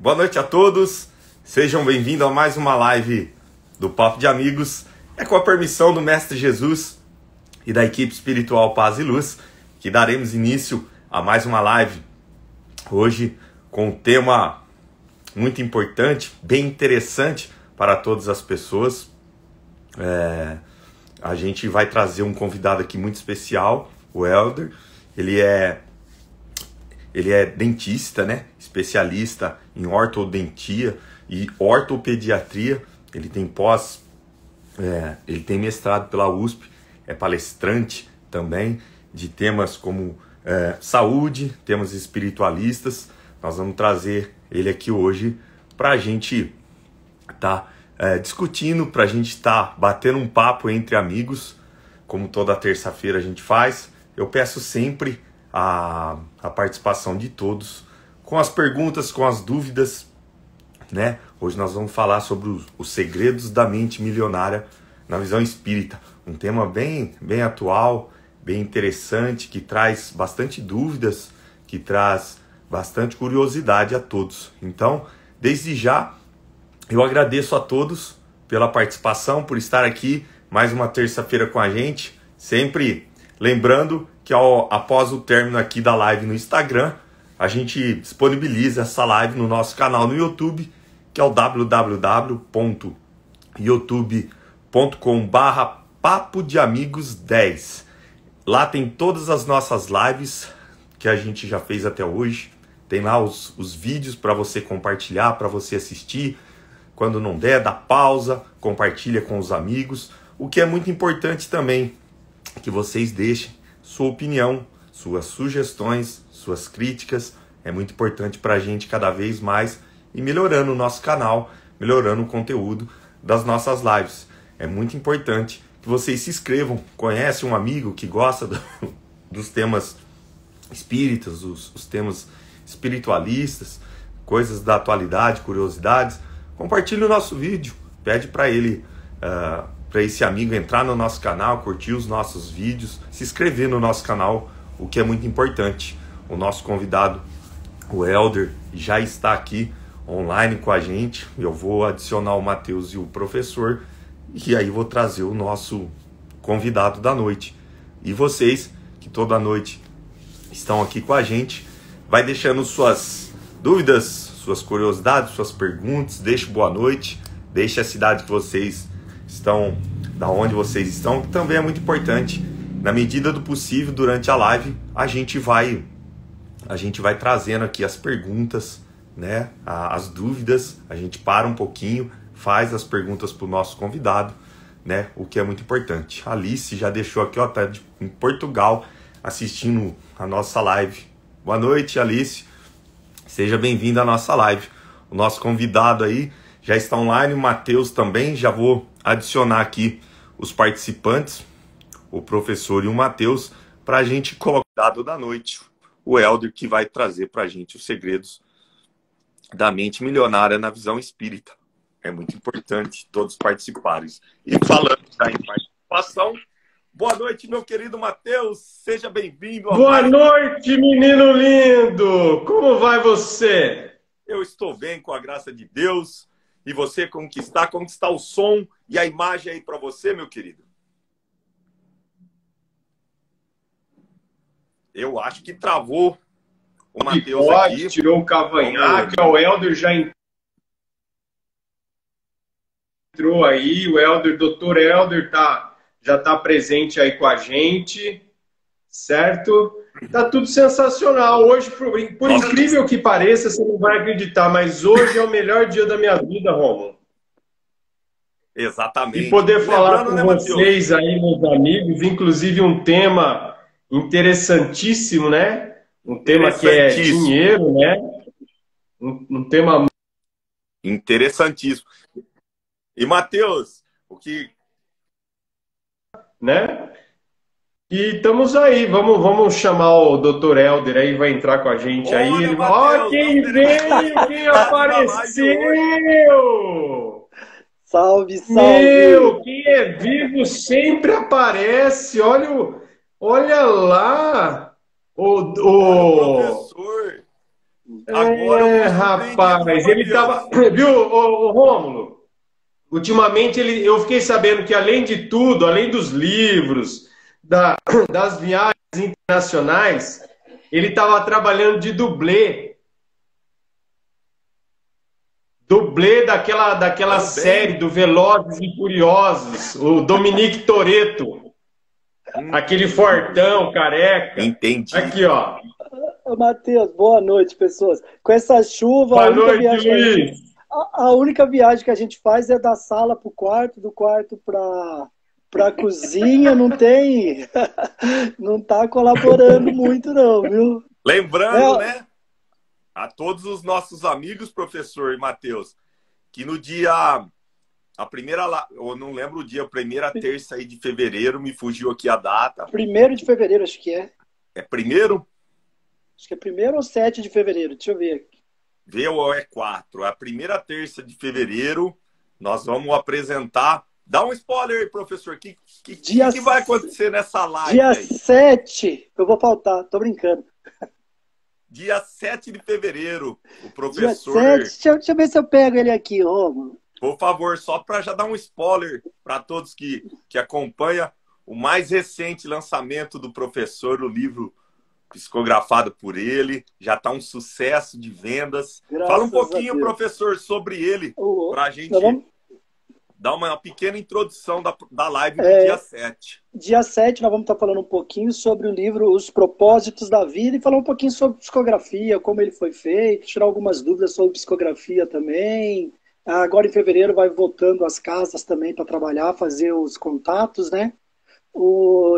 Boa noite a todos, sejam bem-vindos a mais uma live do Papo de Amigos. É com a permissão do Mestre Jesus e da equipe espiritual Paz e Luz que daremos início a mais uma live. Hoje com um tema muito importante, bem interessante para todas as pessoas. A gente vai trazer um convidado aqui muito especial, o Elder. Ele é dentista, né? Especialista em ortodontia e ortopediatria. Ele tem ele tem mestrado pela USP, é palestrante também de temas como saúde, temas espiritualistas. Nós vamos trazer ele aqui hoje para a gente estar discutindo, para a gente estar batendo um papo entre amigos, como toda terça-feira a gente faz. Eu peço sempre a participação de todos, com as perguntas, com as dúvidas, né? Hoje nós vamos falar sobre os segredos da mente milionária na visão espírita. Um tema bem atual, bem interessante, que traz bastante dúvidas, que traz bastante curiosidade a todos. Então, desde já, eu agradeço a todos pela participação, por estar aqui mais uma terça-feira com a gente. Sempre lembrando que após o término aqui da live no Instagram, a gente disponibiliza essa live no nosso canal no YouTube, que é o www.youtube.com/Papo de Amigos 10. Lá tem todas as nossas lives que a gente já fez até hoje. Tem lá os vídeos para você compartilhar, para você assistir. Quando não der, dá pausa, compartilha com os amigos. O que é muito importante também, que vocês deixem sua opinião, suas sugestões, suas críticas. É muito importante para a gente cada vez mais ir melhorando o nosso canal, melhorando o conteúdo das nossas lives. É muito importante que vocês se inscrevam. Conhece um amigo que gosta dos temas espíritas, os temas espiritualistas, coisas da atualidade, curiosidades. Compartilhe o nosso vídeo, pede para ele, para esse amigo entrar no nosso canal, curtir os nossos vídeos, se inscrever no nosso canal, o que é muito importante. O nosso convidado, o Elder, já está aqui online com a gente. Eu vou adicionar o Matheus e o professor, e aí vou trazer o nosso convidado da noite. E vocês, que toda noite estão aqui com a gente, vai deixando suas dúvidas, suas curiosidades, suas perguntas, deixe boa noite, deixe a cidade que vocês estão, da onde vocês estão, que também é muito importante. Na medida do possível, durante a live, a gente vai trazendo aqui as perguntas, né? As dúvidas, a gente para um pouquinho, faz as perguntas para o nosso convidado, né? O que é muito importante. A Alice já deixou aqui, ó, tá em Portugal assistindo a nossa live. Boa noite, Alice. Seja bem-vinda à nossa live. O nosso convidado aí já está online, o Matheus também. Já vou adicionar aqui os participantes, o professor e o Matheus, para a gente colocar o dado da noite, o Elder, que vai trazer para a gente os segredos da mente milionária na visão espírita. É muito importante todos participarem. E falando já em participação, boa noite, meu querido Matheus. Seja bem-vindo. Boa noite, menino lindo. Como vai você? Eu estou bem, com a graça de Deus. E você, como que está? Como que está o som e a imagem aí para você, meu querido? Eu acho que travou o Matheus aqui. Tirou o cavanhaque, o Elder já entrou aí. O Elder, doutor Elder, já está presente aí com a gente, certo? Tá tudo sensacional. Hoje, por incrível que pareça, você não vai acreditar, mas hoje é o melhor dia da minha vida, Romulo. Exatamente. E poder falar com vocês aí, meus amigos, inclusive um tema interessantíssimo, né? Um tema que é dinheiro, né? Um tema interessantíssimo. E Matheus, o que, né? E estamos aí, vamos chamar o Dr. Elder aí, vai entrar com a gente. Olha, aí. Ele Mateus, ó, quem veio, quem apareceu! Salve, salve! Meu, quem é vivo sempre aparece. Olha lá! professor. Agora eu vou rapaz, ele tava... Viu, ô, Rômulo? Ultimamente eu fiquei sabendo que, além de tudo, além dos livros, das viagens internacionais, ele estava trabalhando de dublê. Dublê daquela série do Velozes e Furiosos, o Dominique Toretto. Aquele fortão, careca. Entendi. Aqui, ó. Ô, Matheus, boa noite, pessoas. Com essa chuva, Boa noite, Luiz. A única viagem que a gente faz é da sala para o quarto, do quarto para a cozinha, não tem... Não está colaborando muito, não, viu? Lembrando, né? A todos os nossos amigos, professor e Matheus, que no dia, eu não lembro o dia, a primeira terça aí de fevereiro, me fugiu aqui a data. 1º de fevereiro, acho que é. É primeiro? Acho que é 1º ou 7 de fevereiro, deixa eu ver aqui. Vê ou é 4. A primeira terça de fevereiro, nós vamos apresentar. Dá um spoiler aí, professor. O que vai acontecer nessa live? Dia aí? 7, eu vou faltar, tô brincando. Dia 7 de fevereiro, o professor... Dia 7, deixa eu ver se eu pego ele aqui, Romulo. Por favor, só para já dar um spoiler para todos que acompanham o mais recente lançamento do professor, o livro psicografado por ele, já está um sucesso de vendas. Graças Fala um pouquinho, professor, sobre ele, para a gente dar uma pequena introdução da live do dia 7. Dia 7 nós vamos estar falando um pouquinho sobre o livro Os Propósitos da Vida e falar um pouquinho sobre psicografia, como ele foi feito, tirar algumas dúvidas sobre psicografia também. Agora em fevereiro vai voltando às casas também para trabalhar, fazer os contatos, né?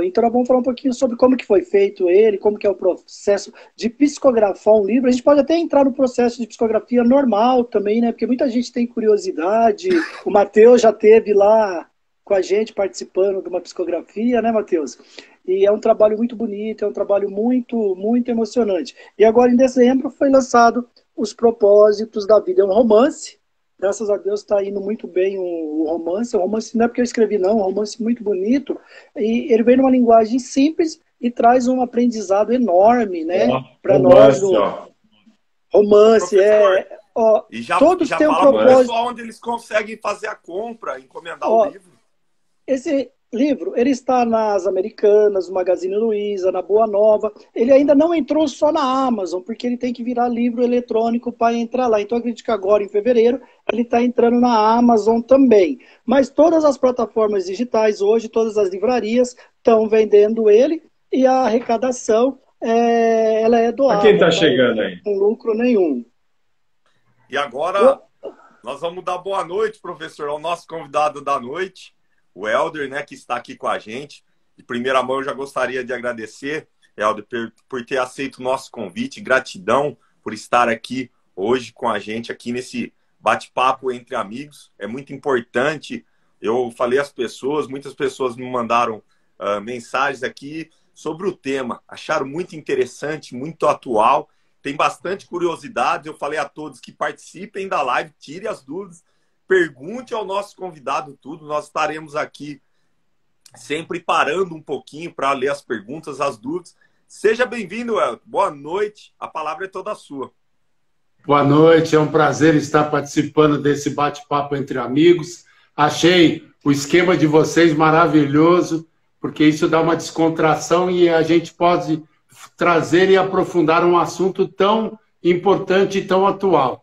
Então nós vamos falar um pouquinho sobre como que foi feito ele, como que é o processo de psicografar um livro. A gente pode até entrar no processo de psicografia normal também, né? Porque muita gente tem curiosidade. O Matheus já esteve lá com a gente participando de uma psicografia, né, Matheus? E é um trabalho muito bonito, é um trabalho muito, muito emocionante. E agora em dezembro foi lançado Os Propósitos da Vida. É um romance. Graças a Deus está indo muito bem o romance. O romance não é porque eu escrevi, não. É um romance muito bonito. E ele vem numa linguagem simples e traz um aprendizado enorme, né? Para nós. Romance, todos têm um propósito. Onde eles conseguem fazer a compra, encomendar o livro. Esse livro, ele está nas Americanas, no Magazine Luiza, na Boa Nova. Ele ainda não entrou só na Amazon, porque ele tem que virar livro eletrônico para entrar lá. Então, eu acredito que agora, em fevereiro, ele está entrando na Amazon também. Mas todas as plataformas digitais hoje, todas as livrarias, estão vendendo ele e a arrecadação ela é doada. Quem está chegando aí? Não lucro nenhum. E agora, nós vamos dar boa noite, professor, ao nosso convidado da noite, o Helder, né, que está aqui com a gente. De primeira mão, eu já gostaria de agradecer, Helder, por ter aceito o nosso convite. Gratidão por estar aqui hoje com a gente, aqui nesse bate-papo entre amigos. É muito importante. Eu falei às pessoas, muitas pessoas me mandaram mensagens aqui sobre o tema. Acharam muito interessante, muito atual. Tem bastante curiosidade. Eu falei a todos que participem da live, tirem as dúvidas. Pergunte ao nosso convidado tudo. Nós estaremos aqui sempre parando um pouquinho para ler as perguntas, as dúvidas. Seja bem-vindo, Elton. Boa noite. A palavra é toda sua. Boa noite. É um prazer estar participando desse bate-papo entre amigos. Achei o esquema de vocês maravilhoso, porque isso dá uma descontração e a gente pode trazer e aprofundar um assunto tão importante e tão atual.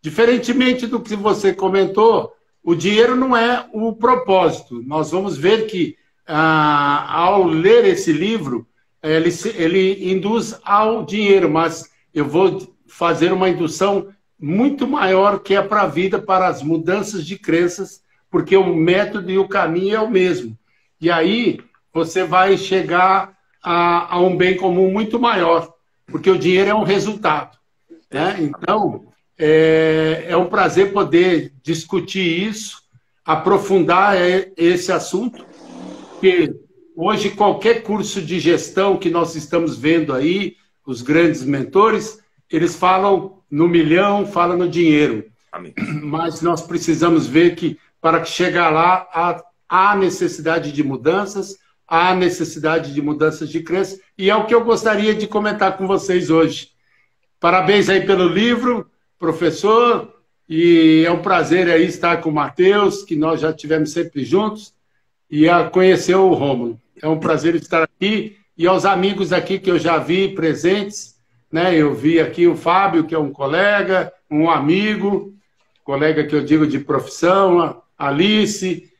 Diferentemente do que você comentou, o dinheiro não é o propósito. Nós vamos ver que, ao ler esse livro, ele induz ao dinheiro, mas eu vou fazer uma indução muito maior que é para a vida, para as mudanças de crenças, porque o método e o caminho é o mesmo. E aí você vai chegar a um bem comum muito maior, porque o dinheiro é um resultado, né? Então... É um prazer poder discutir isso, aprofundar esse assunto, porque hoje qualquer curso de gestão que nós estamos vendo aí, os grandes mentores, eles falam no milhão, falam no dinheiro. Amém. Mas nós precisamos ver que para chegar lá há necessidade de mudanças, há necessidade de mudanças de crença, e é o que eu gostaria de comentar com vocês hoje. Parabéns aí pelo livro, professor, e é um prazer aí estar com o Matheus, que nós já tivemos sempre juntos, e a conhecer o Rômulo. É um prazer estar aqui, e aos amigos aqui que eu já vi presentes, né? Eu vi aqui o Fábio, que é um colega, um amigo, colega que eu digo de profissão, a Alice,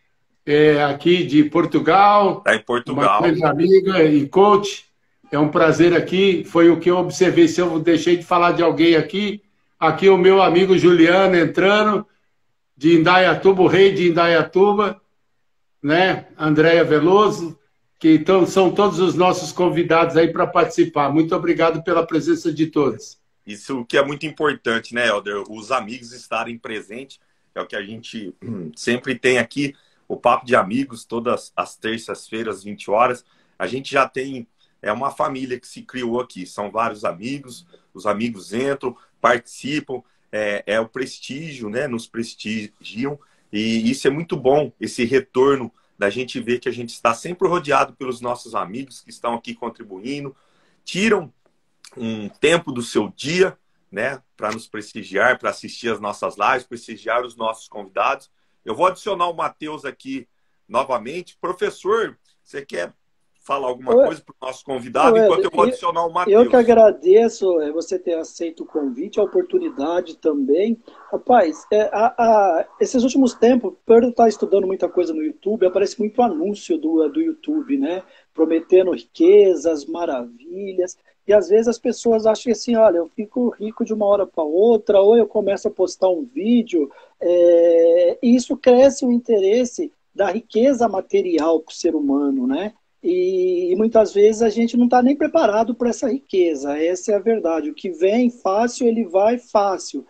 aqui de Portugal. Está em Portugal. Uma grande amiga e coach. É um prazer aqui. Foi o que eu observei. Se eu deixei de falar de alguém aqui, aqui o meu amigo Juliano entrando, de Indaiatuba, o rei de Indaiatuba, né? Andréia Veloso, que então são todos os nossos convidados aí para participar. Muito obrigado pela presença de todos. Isso que é muito importante, né, Helder? Os amigos estarem presentes, é o que a gente sempre tem aqui, o Papo de Amigos, todas as terças-feiras, 20 horas. A gente já tem uma família que se criou aqui, são vários amigos, os amigos entram, participam, é o prestígio, né? Nos prestigiam, e isso é muito bom, esse retorno da gente ver que a gente está sempre rodeado pelos nossos amigos que estão aqui contribuindo, tiram um tempo do seu dia, né, para nos prestigiar, para assistir as nossas lives, prestigiar os nossos convidados. Eu vou adicionar o Matheus aqui novamente. Professor, você quer falar alguma coisa para o nosso convidado, enquanto eu vou adicionar o Matheus? Eu que agradeço você ter aceito o convite, a oportunidade também. Rapaz, esses últimos tempos, por eu estar estudando muita coisa no YouTube, aparece muito anúncio do YouTube, né? Prometendo riquezas, maravilhas. E às vezes as pessoas acham assim, olha, eu fico rico de uma hora para outra, ou eu começo a postar um vídeo, e isso cresce o interesse da riqueza material para o ser humano, né? E muitas vezes a gente não está nem preparado para essa riqueza, essa é a verdade. O que vem fácil, ele vai fácil.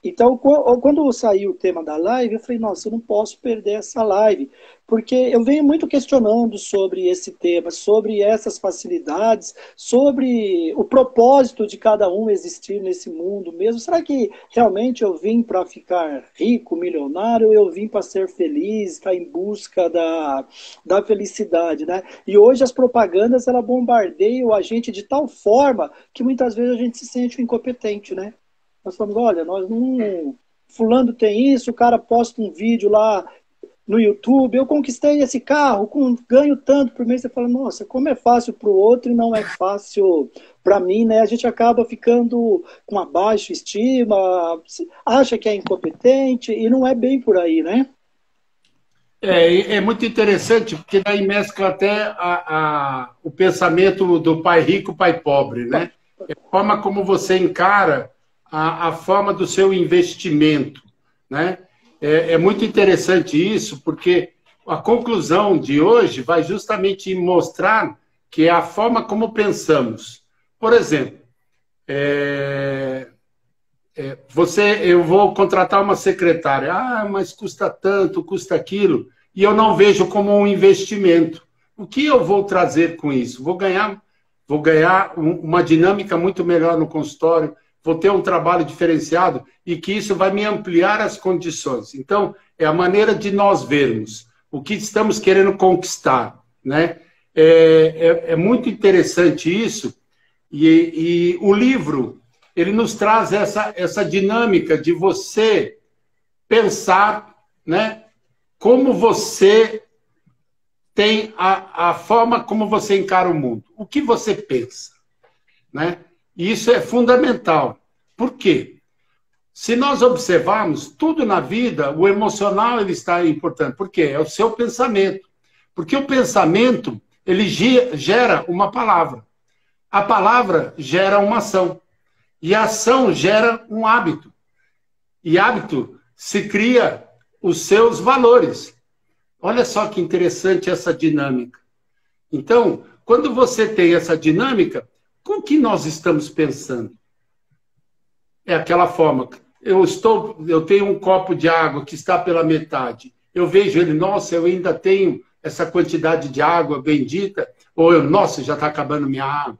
Então, quando saiu o tema da live, eu falei, nossa, eu não posso perder essa live, porque eu venho muito questionando sobre esse tema, sobre essas facilidades, sobre o propósito de cada um existir nesse mundo mesmo. Será que realmente eu vim para ficar rico, milionário, ou eu vim para ser feliz, estar em busca da felicidade, né? E hoje as propagandas, ela bombardeiam a gente de tal forma que muitas vezes a gente se sente incompetente, né? Nós falamos, olha, nós não... Fulano tem isso, o cara posta um vídeo lá no YouTube, eu conquistei esse carro, ganho tanto por mês. Você fala, nossa, como é fácil para o outro e não é fácil para mim, né? A gente acaba ficando com uma baixa estima, acha que é incompetente e não é bem por aí, né? É muito interessante, porque daí mescla até o pensamento do pai rico, pai pobre, né? É a forma como você encara a forma do seu investimento, né? É muito interessante isso, porque a conclusão de hoje vai justamente mostrar que é a forma como pensamos. Por exemplo, eu vou contratar uma secretária, mas custa tanto, custa aquilo, e eu não vejo como um investimento. O que eu vou trazer com isso? Vou ganhar uma dinâmica muito melhor no consultório, vou ter um trabalho diferenciado e que isso vai me ampliar as condições. Então, é a maneira de nós vermos o que estamos querendo conquistar, né? É muito interessante isso, e o livro, ele nos traz essa dinâmica de você pensar, né, como você tem a forma como você encara o mundo, o que você pensa, né? E isso é fundamental. Por quê? Se nós observarmos, tudo na vida, o emocional ele está importante. Por quê? É o seu pensamento. Porque o pensamento, ele gera uma palavra. A palavra gera uma ação. E a ação gera um hábito. E hábito se cria os seus valores. Olha só que interessante essa dinâmica. Então, quando você tem essa dinâmica, com o que nós estamos pensando? É aquela forma. Eu tenho um copo de água que está pela metade. Eu vejo ele, nossa, eu ainda tenho essa quantidade de água bendita. Ou nossa, já está acabando minha água.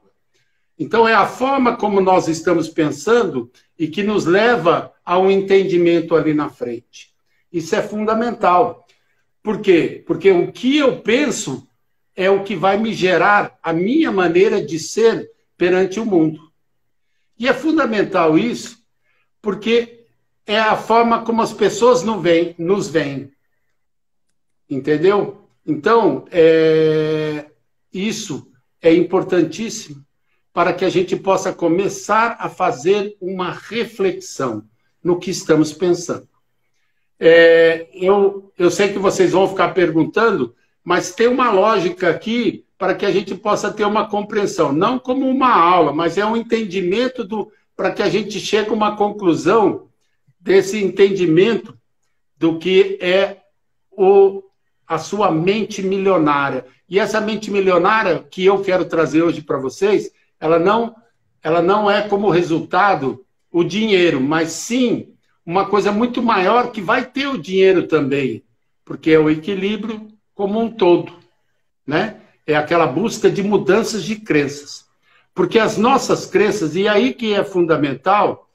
Então, é a forma como nós estamos pensando e que nos leva a um entendimento ali na frente. Isso é fundamental. Por quê? Porque o que eu penso é o que vai me gerar a minha maneira de ser perante o mundo. E é fundamental isso, porque é a forma como as pessoas nos veem. Entendeu? Então, isso é importantíssimo para que a gente possa começar a fazer uma reflexão no que estamos pensando. Eu sei que vocês vão ficar perguntando, mas tem uma lógica aqui para que a gente possa ter uma compreensão, não como uma aula, mas é um entendimento para que a gente chegue a uma conclusão desse entendimento do que é a sua mente milionária. E essa mente milionária que eu quero trazer hoje para vocês, ela não é como resultado o dinheiro, mas sim uma coisa muito maior que vai ter o dinheiro também, porque é o equilíbrio como um todo, né? É aquela busca de mudanças de crenças. Porque as nossas crenças, e aí que é fundamental,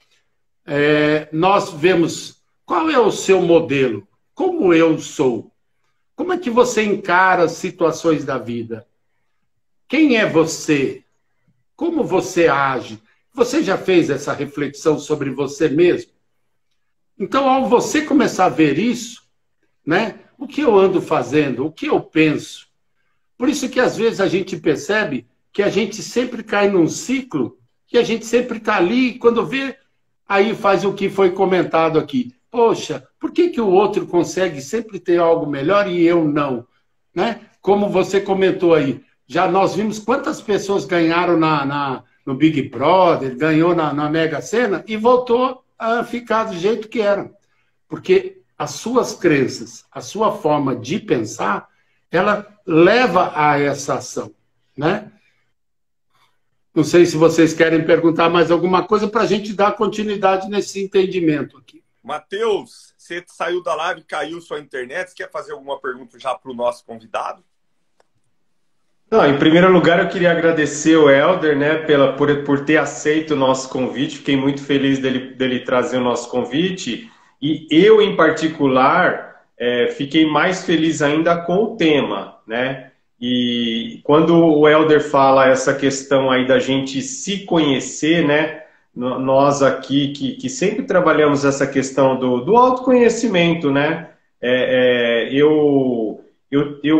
nós vemos qual é o seu modelo, como eu sou. Como é que você encara as situações da vida? Quem é você? Como você age? Você já fez essa reflexão sobre você mesmo? Então, ao você começar a ver isso, né? O que eu ando fazendo? O que eu penso? Por isso que, às vezes, a gente percebe que a gente sempre cai num ciclo que a gente sempre está ali e, quando vê, aí faz o que foi comentado aqui. Poxa, por que o outro consegue sempre ter algo melhor e eu não? Né? Como você comentou aí, já nós vimos quantas pessoas ganharam no Big Brother, ganhou na Mega Sena e voltou a ficar do jeito que era. Porque as suas crenças, a sua forma de pensar, ela leva a essa ação. Né? Não sei se vocês querem perguntar mais alguma coisa para a gente dar continuidade nesse entendimento aqui. Matheus, você saiu da live, caiu sua internet. Você quer fazer alguma pergunta já para o nosso convidado? Não, em primeiro lugar, eu queria agradecer o Helder, né, por ter aceito o nosso convite. Fiquei muito feliz dele trazer o nosso convite. E eu, em particular, fiquei mais feliz ainda com o tema, né? E quando o Helder fala essa questão aí da gente se conhecer, né? Nós aqui que sempre trabalhamos essa questão do autoconhecimento, né? Eu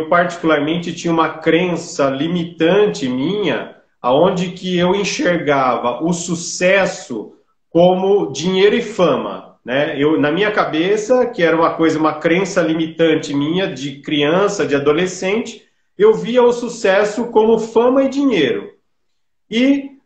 particularmente tinha uma crença limitante minha, aonde que eu enxergava o sucesso como dinheiro e fama, né? Na minha cabeça, que era uma crença limitante minha de criança, de adolescente, eu via o sucesso como fama e dinheiro. E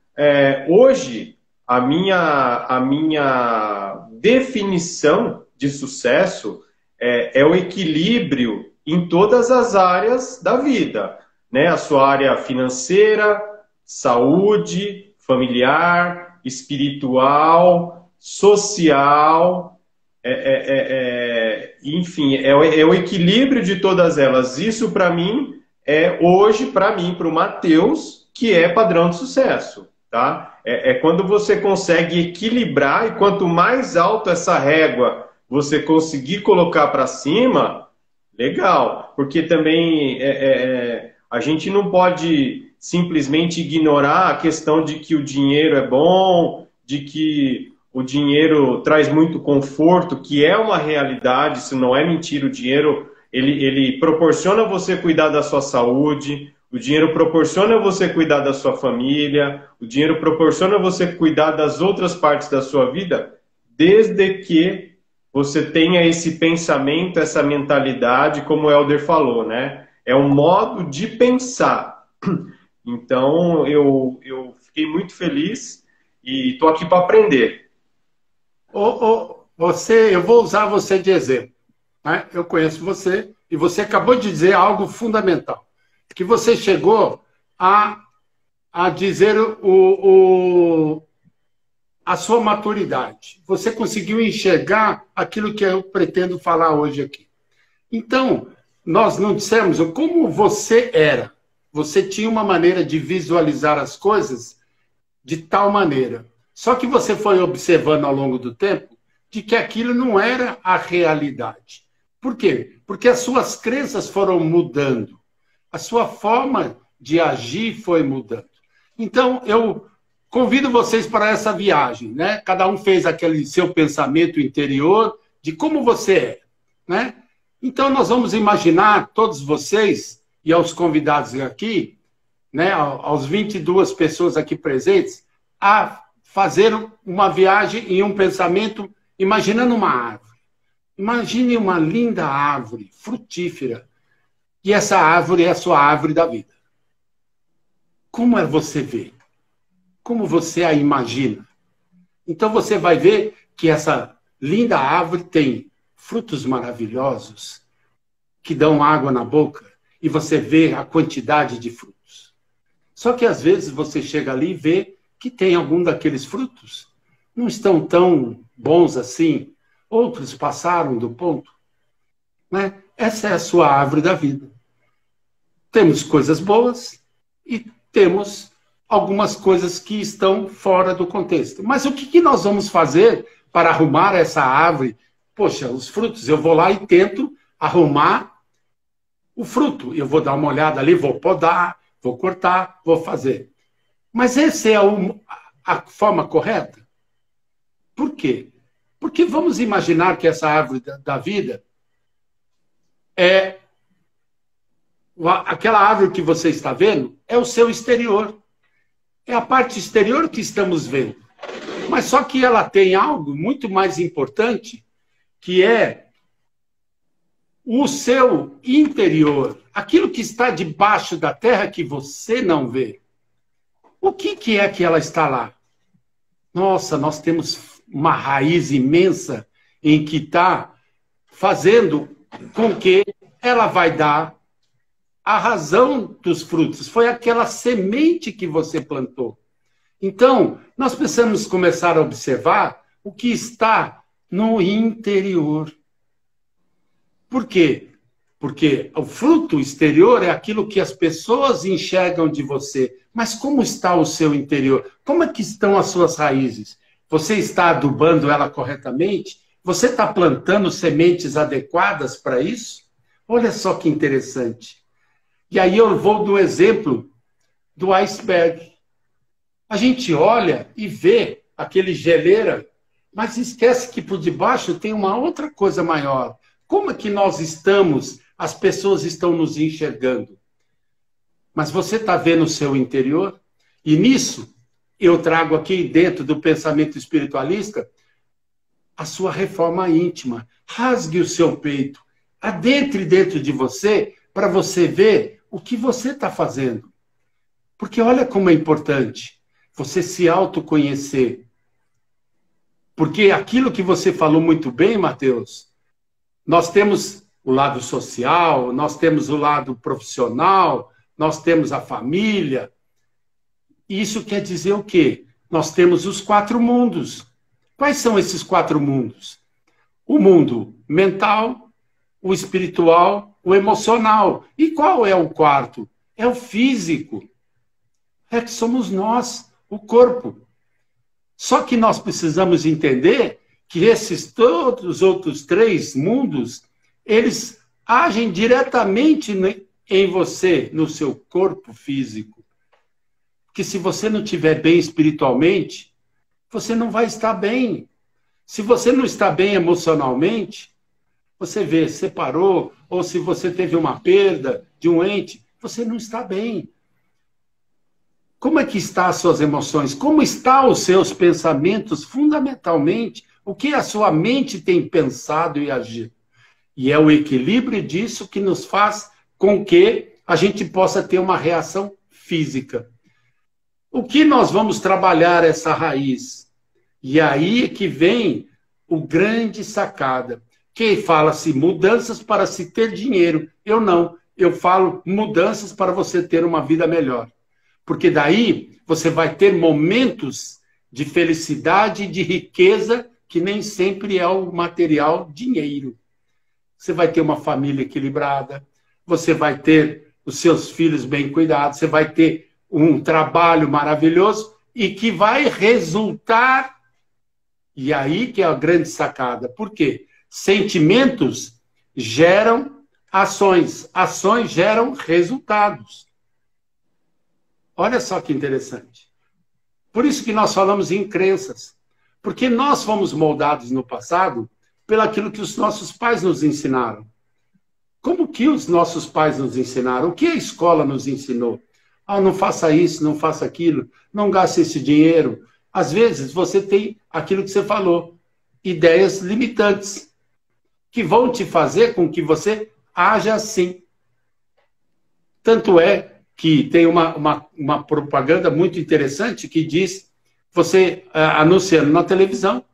hoje a minha definição de sucesso é o equilíbrio em todas as áreas da vida, né? A sua área financeira, saúde, familiar, espiritual, social, enfim, é o equilíbrio de todas elas. Isso, para mim, hoje, para o Matheus, que é padrão de sucesso, tá? Quando você consegue equilibrar, e quanto mais alto essa régua você conseguir colocar para cima, legal, porque também a gente não pode simplesmente ignorar a questão de que o dinheiro é bom, de que o dinheiro traz muito conforto, que é uma realidade, isso não é mentira. O dinheiro, ele proporciona você cuidar da sua saúde, o dinheiro proporciona você cuidar da sua família, o dinheiro proporciona você cuidar das outras partes da sua vida, desde que você tenha esse pensamento, essa mentalidade, como o Helder falou, né? É um modo de pensar. Então, eu fiquei muito feliz e estou aqui para aprender. Eu vou usar você de exemplo. Né? Eu conheço você e você acabou de dizer algo fundamental. Que você chegou a dizer a sua maturidade. Você conseguiu enxergar aquilo que eu pretendo falar hoje aqui. Então, nós não dissemos como você era. Você tinha uma maneira de visualizar as coisas de tal maneira. Só que você foi observando ao longo do tempo de que aquilo não era a realidade. Por quê? Porque as suas crenças foram mudando. A sua forma de agir foi mudando. Então, convido vocês para essa viagem, né? Cada um fez aquele seu pensamento interior de como você é, né? Então, nós vamos imaginar, todos vocês, e aos convidados aqui, né, aos 22 pessoas aqui presentes, a fazer uma viagem em um pensamento, imaginando uma árvore. Imagine uma linda árvore frutífera, e essa árvore é a sua árvore da vida. Como é você vê? Como você a imagina? Então você vai ver que essa linda árvore tem frutos maravilhosos que dão água na boca e você vê a quantidade de frutos. Só que às vezes você chega ali e vê que tem algum daqueles frutos não estão tão bons assim, outros passaram do ponto, né? Essa é a sua árvore da vida. Temos coisas boas e temos algumas coisas que estão fora do contexto. Mas o que nós vamos fazer para arrumar essa árvore? Poxa, os frutos, eu vou lá e tento arrumar o fruto. Eu vou dar uma olhada ali, vou podar, vou cortar, vou fazer. Mas essa é a forma correta? Por quê? Porque vamos imaginar que essa árvore da vida é aquela árvore que você está vendo, é o seu exterior. É a parte exterior que estamos vendo. Mas só que ela tem algo muito mais importante, que é o seu interior. Aquilo que está debaixo da terra que você não vê. O que é que ela está lá? Nossa, nós temos uma raiz imensa em que está fazendo com que ela vai dar a razão dos frutos. Foi aquela semente que você plantou. Então, nós precisamos começar a observar o que está no interior. Por quê? Porque o fruto exterior é aquilo que as pessoas enxergam de você. Mas como está o seu interior? Como é que estão as suas raízes? Você está adubando ela corretamente? Você está plantando sementes adequadas para isso? Olha só que interessante. E aí eu vou do exemplo do iceberg. A gente olha e vê aquele geleira, mas esquece que por debaixo tem uma outra coisa maior. Como é que nós estamos, as pessoas estão nos enxergando? Mas você está vendo o seu interior? E nisso, eu trago aqui dentro do pensamento espiritualista a sua reforma íntima. Rasgue o seu peito, adentre dentro de você para você ver o que você está fazendo. Porque olha como é importante você se autoconhecer. Porque aquilo que você falou muito bem, Mateus, nós temos o lado social, nós temos o lado profissional, nós temos a família. Isso quer dizer o quê? Nós temos os 4 mundos. Quais são esses 4 mundos? O mundo mental, o espiritual, o emocional. E qual é o 4? É o físico. É que somos nós, o corpo. Só que nós precisamos entender que esses todos os outros 3 mundos, eles agem diretamente em você, no seu corpo físico. Que se você não estiver bem espiritualmente, você não vai estar bem. Se você não está bem emocionalmente, você vê, separou, ou se você teve uma perda de um ente, você não está bem. Como é que estão as suas emoções? Como estão os seus pensamentos, fundamentalmente? O que a sua mente tem pensado e agido? E é o equilíbrio disso que nos faz com que a gente possa ter uma reação física. O que nós vamos trabalhar essa raiz? E aí é que vem o grande sacada. Que fala-se mudanças para se ter dinheiro. Eu não. Eu falo mudanças para você ter uma vida melhor. Porque daí você vai ter momentos de felicidade e de riqueza que nem sempre é o material dinheiro. Você vai ter uma família equilibrada, você vai ter os seus filhos bem cuidados, você vai ter um trabalho maravilhoso e que vai resultar. E aí que é a grande sacada. Por quê? Sentimentos geram ações, ações geram resultados. Olha só que interessante. Por isso que nós falamos em crenças. Porque nós fomos moldados no passado pelaquilo que os nossos pais nos ensinaram. Como que os nossos pais nos ensinaram? O que a escola nos ensinou? Ah, não faça isso, não faça aquilo, não gaste esse dinheiro. Às vezes você tem aquilo que você falou, ideias limitantes, que vão te fazer com que você haja assim. Tanto é que tem uma propaganda muito interessante que diz, você anunciando na televisão,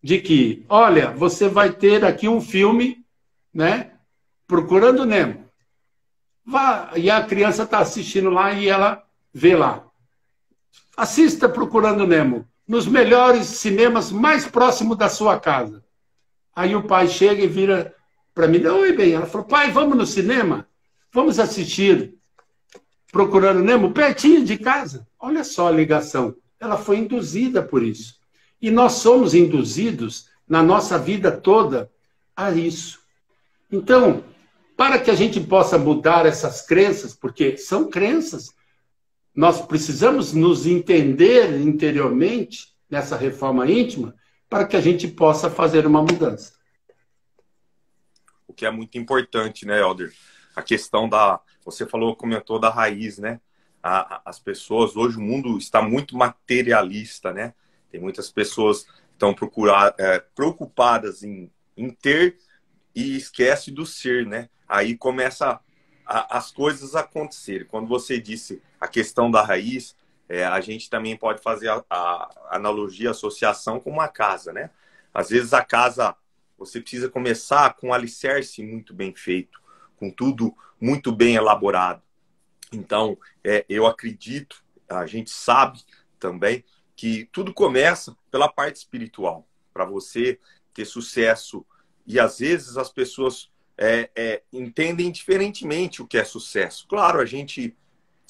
de que, olha, você vai ter aqui um filme, né? Procurando Nemo. E a criança está assistindo lá e ela vê lá. Assista Procurando Nemo, nos melhores cinemas mais próximos da sua casa. Aí o pai chega e vira para mim, oi, bem. Ela falou, pai, vamos no cinema? Vamos assistir Procurando Nemo, pertinho de casa. Olha só a ligação. Ela foi induzida por isso. E nós somos induzidos na nossa vida toda a isso. Então, para que a gente possa mudar essas crenças, porque são crenças, nós precisamos nos entender interiormente nessa reforma íntima para que a gente possa fazer uma mudança. O que é muito importante, né, Elder? A questão você comentou da raiz, né? As pessoas, hoje o mundo está muito materialista, né? Tem muitas pessoas que estão preocupadas em ter e esquece do ser, né? Aí começa as coisas a acontecerem. Quando você disse a questão da raiz, a gente também pode fazer a analogia, a associação com uma casa, né? Às vezes a casa, você precisa começar com um alicerce muito bem feito, com tudo muito bem elaborado. Então, eu acredito, a gente sabe também, que tudo começa pela parte espiritual. Para você ter sucesso, e às vezes as pessoas entendem diferentemente o que é sucesso. Claro, a gente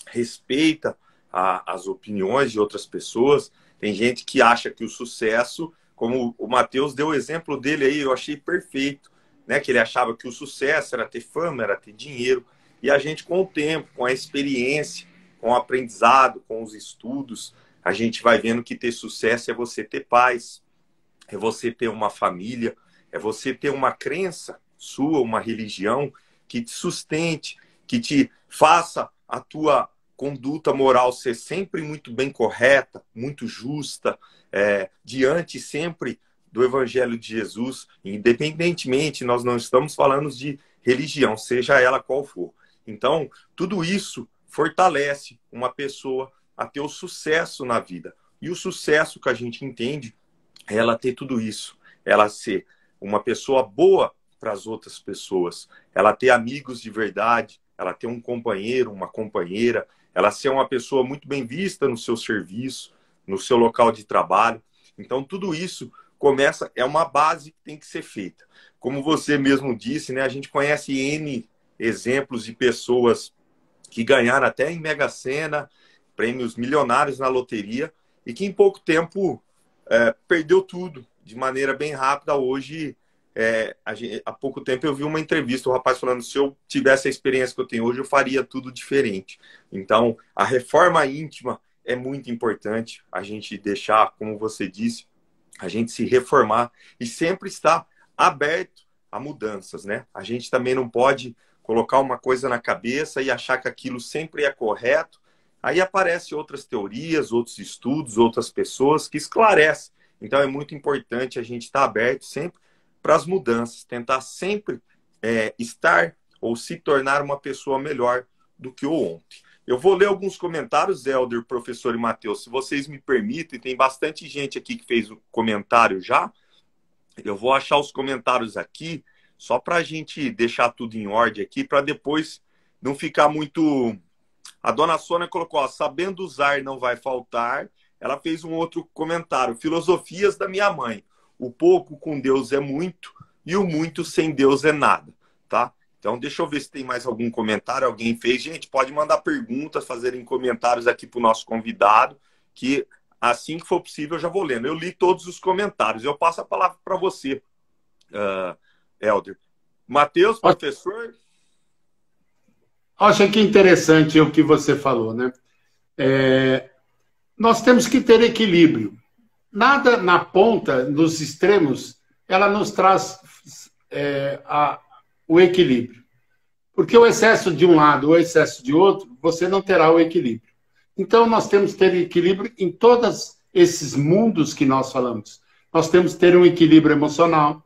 respeita as opiniões de outras pessoas. Tem gente que acha que o sucesso, como o Matheus deu o exemplo dele aí, eu achei perfeito, né? Que ele achava que o sucesso era ter fama, era ter dinheiro. E a gente, com o tempo, com a experiência, com o aprendizado, com os estudos, a gente vai vendo que ter sucesso é você ter paz, é você ter uma família, é você ter uma crença sua, uma religião que te sustente, que te faça a tua conduta moral ser sempre muito bem correta, muito justa, diante sempre do Evangelho de Jesus, independentemente, nós não estamos falando de religião, seja ela qual for. Então, tudo isso fortalece uma pessoa a ter o sucesso na vida. E o sucesso que a gente entende é ela ter tudo isso, ela ser uma pessoa boa para as outras pessoas, ela ter amigos de verdade, ela ter um companheiro, uma companheira, ela ser uma pessoa muito bem vista no seu serviço, no seu local de trabalho. Então, tudo isso é uma base que tem que ser feita. Como você mesmo disse, né, a gente conhece N exemplos de pessoas que ganharam até em Mega Sena, prêmios milionários na loteria, e que em pouco tempo perdeu tudo, de maneira bem rápida. Hoje, há pouco tempo eu vi uma entrevista, o rapaz falando, se eu tivesse a experiência que eu tenho hoje, eu faria tudo diferente. Então, a reforma íntima é muito importante, a gente deixar, como você disse, a gente se reformar e sempre estar aberto a mudanças, né? A gente também não pode colocar uma coisa na cabeça e achar que aquilo sempre é correto. Aí aparecem outras teorias, outros estudos, outras pessoas que esclarecem. Então é muito importante a gente estar aberto sempre para as mudanças, tentar sempre estar ou se tornar uma pessoa melhor do que o ontem. Eu vou ler alguns comentários, Elder, professor e Matheus, se vocês me permitem, tem bastante gente aqui que fez o comentário já. Eu vou achar os comentários aqui, só para a gente deixar tudo em ordem aqui, para depois não ficar muito... A dona Sônia colocou, ó, sabendo usar não vai faltar. Ela fez um outro comentário, filosofias da minha mãe. O pouco com Deus é muito e o muito sem Deus é nada, tá? Então, deixa eu ver se tem mais algum comentário. Alguém fez. Gente, pode mandar perguntas, fazerem comentários aqui para o nosso convidado, que assim que for possível eu já vou lendo. Eu li todos os comentários. Eu passo a palavra para você, Elder. Matheus, professor. Acho que interessante o que você falou, né? nós temos que ter equilíbrio. Nada na ponta, nos extremos, ela nos traz o equilíbrio. Porque o excesso de um lado ou o excesso de outro, você não terá o equilíbrio. Então, nós temos que ter equilíbrio em todos esses mundos que nós falamos. Nós temos que ter um equilíbrio emocional,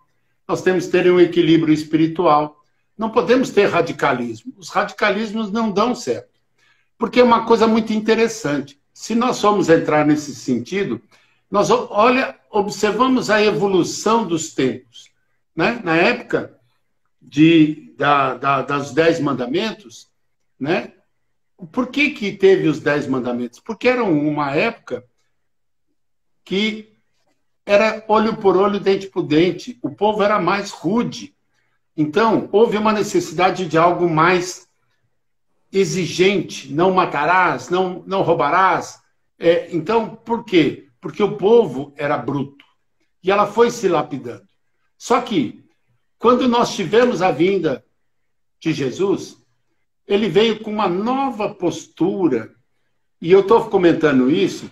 nós temos que ter um equilíbrio espiritual. Não podemos ter radicalismo. Os radicalismos não dão certo. Porque é uma coisa muito interessante. Se nós formos entrar nesse sentido, nós observamos a evolução dos tempos. Né? Na época das 10 mandamentos, né? Por que teve os 10 mandamentos? Porque era uma época que era olho por olho, dente por dente. O povo era mais rude. Então, houve uma necessidade de algo mais exigente. Não matarás, não roubarás. Então, por quê? Porque o povo era bruto. E ela foi se lapidando. Só que, quando nós tivemos a vinda de Jesus, ele veio com uma nova postura. E eu estou comentando isso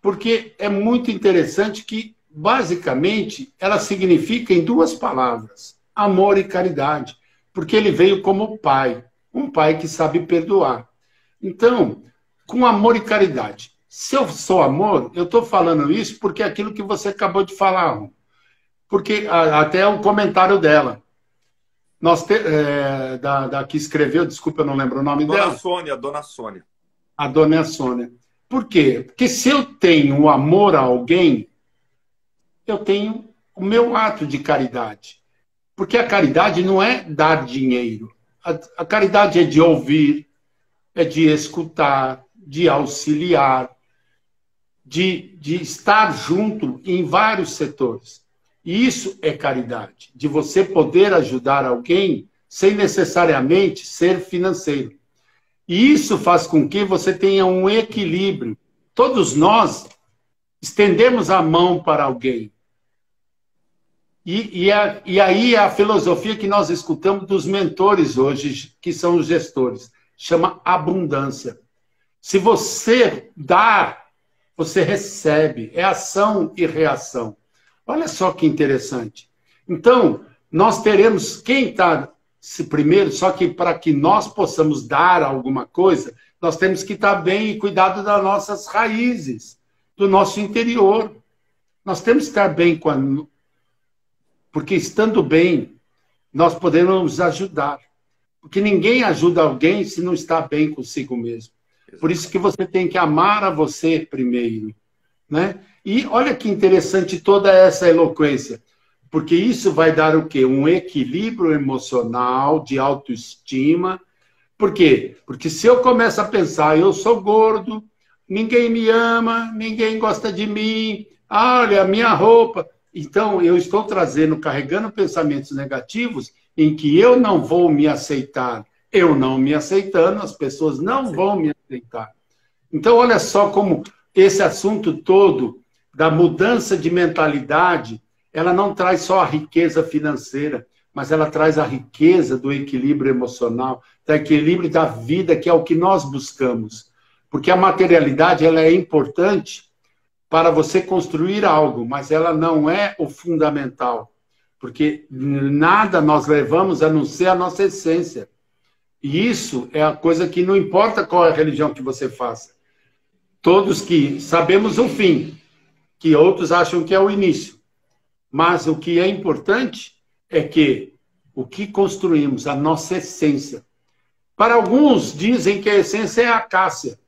porque é muito interessante que, basicamente, ela significa em 2 palavras: amor e caridade. Porque ele veio como pai, um pai que sabe perdoar. Então, com amor e caridade. Se eu sou amor, eu estou falando isso porque é aquilo que você acabou de falar. Porque até o comentário dela. Da que escreveu, desculpa, eu não lembro o nome dela. Dona Sônia. A dona Sônia. Por quê? Porque se eu tenho o amor a alguém, eu tenho o meu ato de caridade. Porque a caridade não é dar dinheiro. A caridade é de ouvir, é de escutar, de auxiliar, de estar junto em vários setores. E isso é caridade, de você poder ajudar alguém sem necessariamente ser financeiro. E isso faz com que você tenha um equilíbrio. Todos nós estendemos a mão para alguém. E aí é a filosofia que nós escutamos dos mentores hoje, que são os gestores. Chama abundância. Se você dá, você recebe. É ação e reação. Olha só que interessante. Então, nós teremos quem está primeiro, só que para que nós possamos dar alguma coisa, nós temos que estar bem e cuidado das nossas raízes, do nosso interior. Nós temos que estar bem porque estando bem, nós podemos ajudar. Porque ninguém ajuda alguém se não está bem consigo mesmo. Por isso que você tem que amar a você primeiro, né? E olha que interessante toda essa eloquência, porque isso vai dar o quê? Um equilíbrio emocional, de autoestima. Por quê? Porque se eu começo a pensar, eu sou gordo, ninguém me ama, ninguém gosta de mim, olha, a minha roupa. Então, eu estou carregando pensamentos negativos em que eu não vou me aceitar. Eu não me aceitando, as pessoas não vão me aceitar. Então, olha só como esse assunto todo da mudança de mentalidade, ela não traz só a riqueza financeira, mas ela traz a riqueza do equilíbrio emocional, do equilíbrio da vida, que é o que nós buscamos. Porque a materialidade ela é importante para você construir algo, mas ela não é o fundamental. Porque nada nós levamos a não ser a nossa essência. E isso é a coisa que não importa qual é a religião que você faça. Todos que sabemos o fim, que outros acham que é o início. Mas o que é importante é que o que construímos, a nossa essência. Para alguns dizem que a essência é a acácia,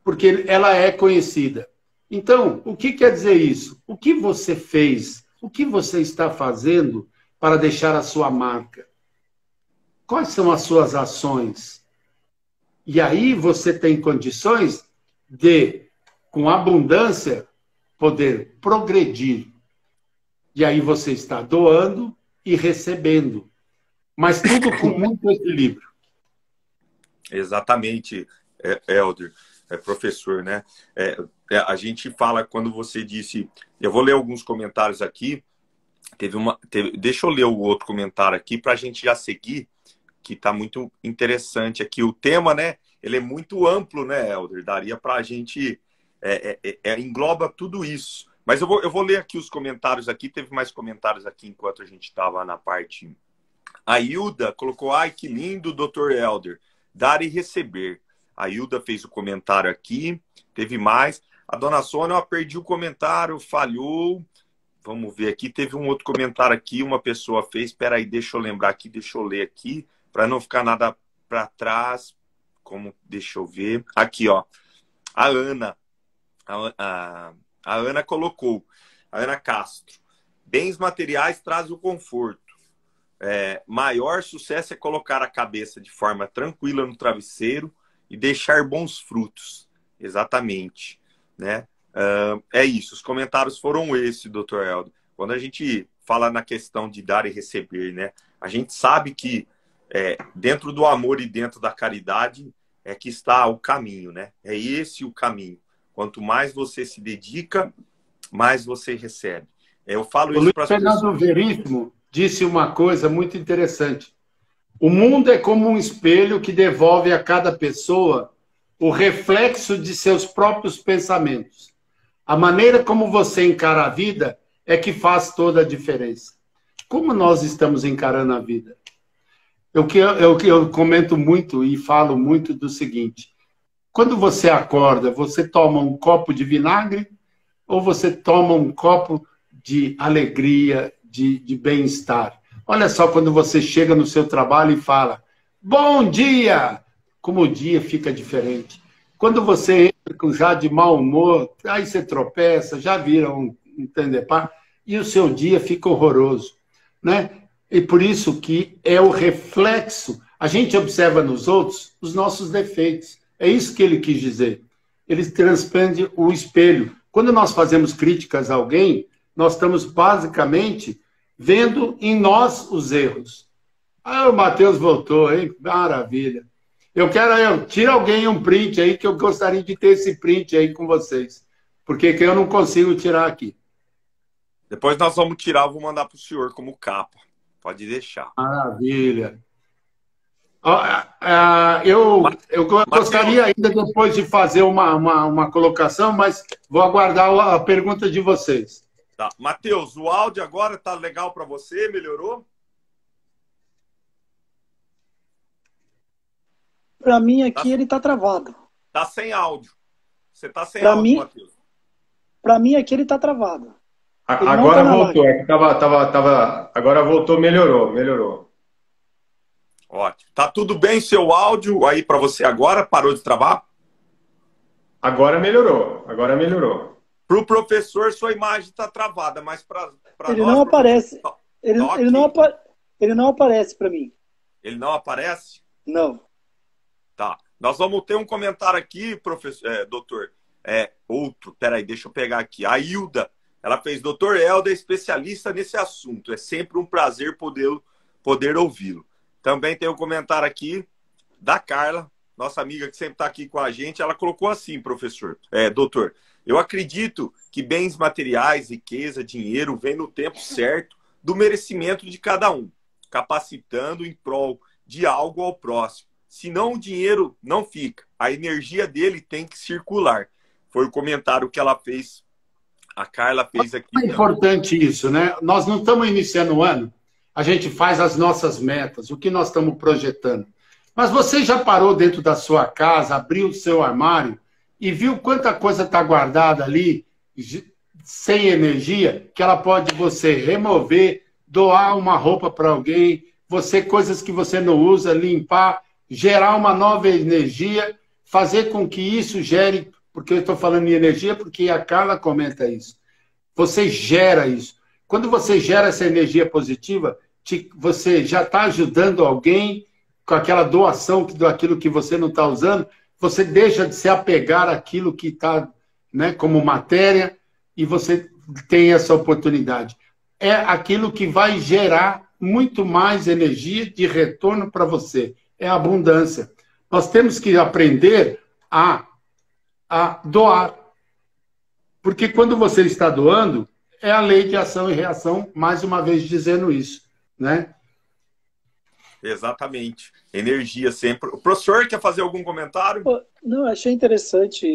porque ela é conhecida. Então, o que quer dizer isso? O que você fez? O que você está fazendo para deixar a sua marca? Quais são as suas ações? E aí você tem condições de, com abundância, poder progredir. E aí você está doando e recebendo. Mas tudo com muito equilíbrio. Exatamente, Helder, professor, né? A gente fala, quando você disse... Eu vou ler alguns comentários aqui. Deixa eu ler o outro comentário aqui para a gente já seguir, que está muito interessante aqui. O tema, né? Ele é muito amplo, né, Helder? Daria para a gente engloba tudo isso. Mas eu vou ler aqui os comentários aqui. Teve mais comentários aqui enquanto a gente estava na parte. A Hilda colocou: ai, que lindo, Dr. Helder. Dar e receber. A Hilda fez o comentário aqui. Teve mais. A dona Sônia, eu perdi o comentário, falhou. Vamos ver aqui. Teve um outro comentário aqui. Uma pessoa fez. Espera aí, deixa eu lembrar aqui. Deixa eu ler aqui. Para não ficar nada para trás. Deixa eu ver. Aqui, ó. A Ana. A Ana colocou. A Ana Castro. Bens materiais traz o conforto. Maior sucesso é colocar a cabeça de forma tranquila no travesseiro e deixar bons frutos. Exatamente. Né? É isso. Os comentários foram esses, Dr. Helder. Quando a gente fala na questão de dar e receber, né? A gente sabe que dentro do amor e dentro da caridade é que está o caminho, né? É esse o caminho. Quanto mais você se dedica, mais você recebe. Eu falo isso para as pessoas. O Fernando Veríssimo disse uma coisa muito interessante. O mundo é como um espelho que devolve a cada pessoa o reflexo de seus próprios pensamentos. A maneira como você encara a vida é que faz toda a diferença. Como nós estamos encarando a vida? Eu comento muito e falo muito do seguinte: quando você acorda, você toma um copo de vinagre ou você toma um copo de alegria, de bem-estar? Olha só, quando você chega no seu trabalho e fala bom dia, como o dia fica diferente. Quando você entra já de mau humor, aí você tropeça, já vira um tendepá, e o seu dia fica horroroso, né? E por isso que é o reflexo. A gente observa nos outros os nossos defeitos. É isso que ele quis dizer. Ele transcende o espelho. Quando nós fazemos críticas a alguém, nós estamos basicamente vendo em nós os erros. Ah, o Matheus voltou, hein? Maravilha. Tira alguém um print aí, que eu gostaria de ter esse print aí com vocês. Porque que eu não consigo tirar aqui. Depois nós vamos tirar, eu vou mandar para o senhor como capa. Pode deixar. Maravilha. Eu gostaria ainda depois de fazer uma colocação, mas vou aguardar a pergunta de vocês. Tá. Matheus, o áudio agora tá legal para você? Melhorou? Para mim aqui ele tá travado. Tá sem áudio. Você tá sem áudio, Matheus. Para mim aqui ele tá travado. Agora voltou. Agora voltou, melhorou. Ótimo. Tá tudo bem seu áudio aí para você agora? Parou de travar? Agora melhorou. Para o professor, sua imagem está travada, mas para ele nós... Não aparece. Ele não aparece para mim. Ele não aparece? Não. Tá. Nós vamos ter um comentário aqui, professor, doutor. Peraí, deixa eu pegar aqui. A Hilda, ela fez: Dr. Helder é especialista nesse assunto. É sempre um prazer poder ouvi-lo. Também tem um comentário aqui da Carla, nossa amiga que sempre está aqui com a gente. Ela colocou assim, doutor: eu acredito que bens materiais, riqueza, dinheiro vem no tempo certo do merecimento de cada um, capacitando em prol de algo ao próximo. Senão o dinheiro não fica. A energia dele tem que circular. Foi o comentário que ela fez. A Carla fez aqui. É importante isso, né? Nós não estamos iniciando o ano. A gente faz as nossas metas, o que nós estamos projetando. Mas você já parou dentro da sua casa, abriu o seu armário e viu quanta coisa está guardada ali, sem energia, que ela pode você remover, doar uma roupa para alguém, coisas que você não usa, limpar, gerar uma nova energia, fazer com que isso gere, porque eu estou falando em energia, porque a Carla comenta isso. Você gera isso. Quando você gera essa energia positiva, você já está ajudando alguém com aquela doação daquilo que você não está usando, você deixa de se apegar àquilo que está, né, como matéria, e você tem essa oportunidade. É aquilo que vai gerar muito mais energia de retorno para você. É a abundância. Nós temos que aprender a doar. Porque quando você está doando, é a lei de ação e reação, mais uma vez dizendo isso, né? Exatamente. Energia sempre. O professor quer fazer algum comentário? Não, achei interessante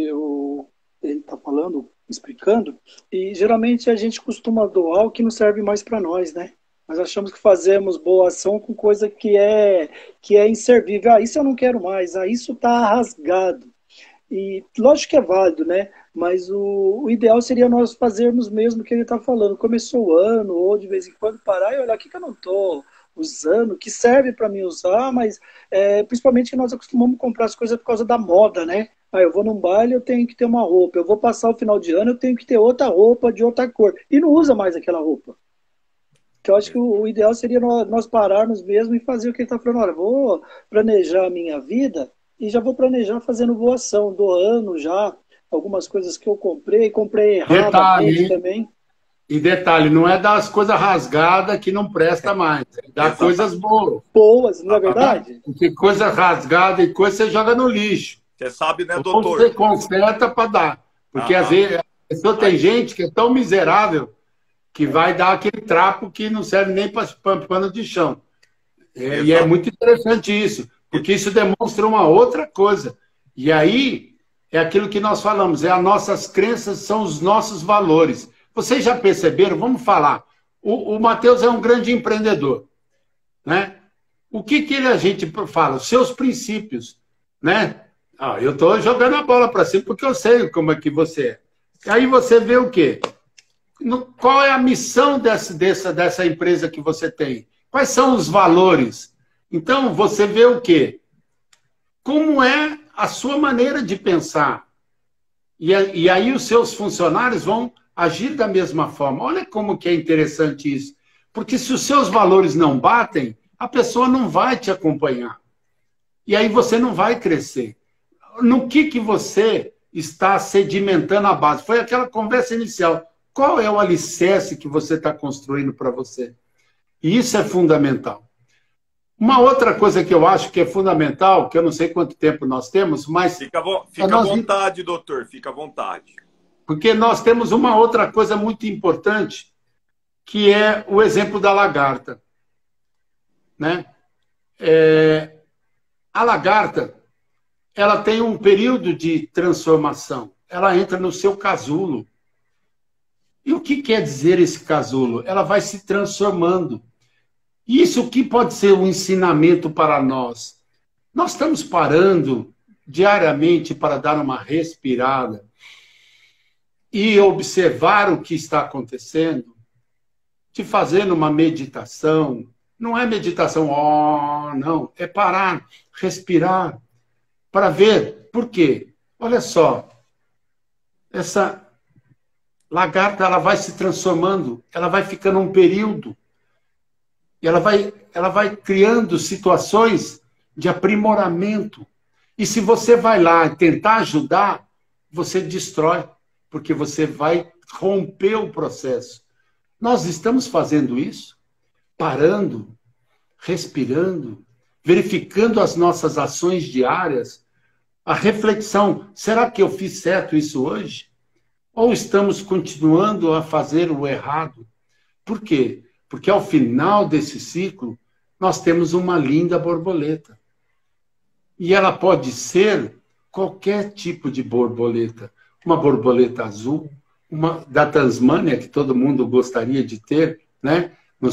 ele está falando, explicando, e geralmente a gente costuma doar o que não serve mais para nós, né? Nós achamos que fazemos boa ação com coisa que é inservível. Ah, isso eu não quero mais, ah, isso está rasgado. E lógico que é válido, né? Mas o ideal seria nós fazermos mesmo o que ele está falando. Começou o ano, ou de vez em quando parar e olhar o que eu não estou usando, que serve para mim usar, mas principalmente nós acostumamos comprar as coisas por causa da moda, né? Ah, eu vou num baile, eu tenho que ter uma roupa. Eu vou passar o final de ano, eu tenho que ter outra roupa de outra cor. E não usa mais aquela roupa. Que eu acho que o ideal seria nós pararmos mesmo e fazer o que ele está falando. Olha, vou planejar a minha vida e já vou planejar fazendo boa ação, doando já algumas coisas que eu comprei erradamente também. E detalhe, não é das coisas rasgadas que não presta mais, é das coisas boas. Boas, não é verdade? Porque coisa rasgada e coisa você joga no lixo. Você sabe, né, doutor? Ou você conserta para dar. Porque às vezes a pessoa tem gente que é tão miserável que vai dar aquele trapo que não serve nem para pano de chão. E é muito interessante isso, porque isso demonstra uma outra coisa. E aí é aquilo que nós falamos, as nossas crenças são os nossos valores. Vocês já perceberam? Vamos falar. O Matheus é um grande empreendedor, né? O que a gente fala? Os seus princípios, né? Eu estou jogando a bola para cima porque eu sei como é que você é. Aí você vê o quê? Qual é a missão dessa empresa que você tem? Quais são os valores? Então, você vê o quê? Como é a sua maneira de pensar? E aí os seus funcionários vão agir da mesma forma. Olha como que é interessante isso. Porque se os seus valores não batem, a pessoa não vai te acompanhar. E aí você não vai crescer. No que você está sedimentando a base? Foi aquela conversa inicial. Qual é o alicerce que você está construindo para você? E isso é fundamental. Uma outra coisa que eu acho que é fundamental, que eu não sei quanto tempo nós temos, mas... Fica à vontade, doutor, fica à vontade. Porque nós temos uma outra coisa muito importante, que é o exemplo da lagarta. Né? A lagarta, ela tem um período de transformação. Ela entra no seu casulo. E o que quer dizer esse casulo? Ela vai se transformando. Isso que pode ser um ensinamento para nós. Nós estamos parando diariamente para dar uma respirada e observar o que está acontecendo, de fazer uma meditação. Não é meditação, não. É parar, respirar, para ver. Por quê? Olha só, essa lagarta, ela vai se transformando, ela vai ficando um período, e ela vai criando situações de aprimoramento. E se você vai lá tentar ajudar, você destrói, porque você vai romper o processo. Nós estamos fazendo isso, parando, respirando, verificando as nossas ações diárias, a reflexão, será que eu fiz certo isso hoje? Ou estamos continuando a fazer o errado? Por quê? Porque ao final desse ciclo, nós temos uma linda borboleta. E ela pode ser qualquer tipo de borboleta. Uma borboleta azul, uma da Tasmânia, que todo mundo gostaria de ter, né? no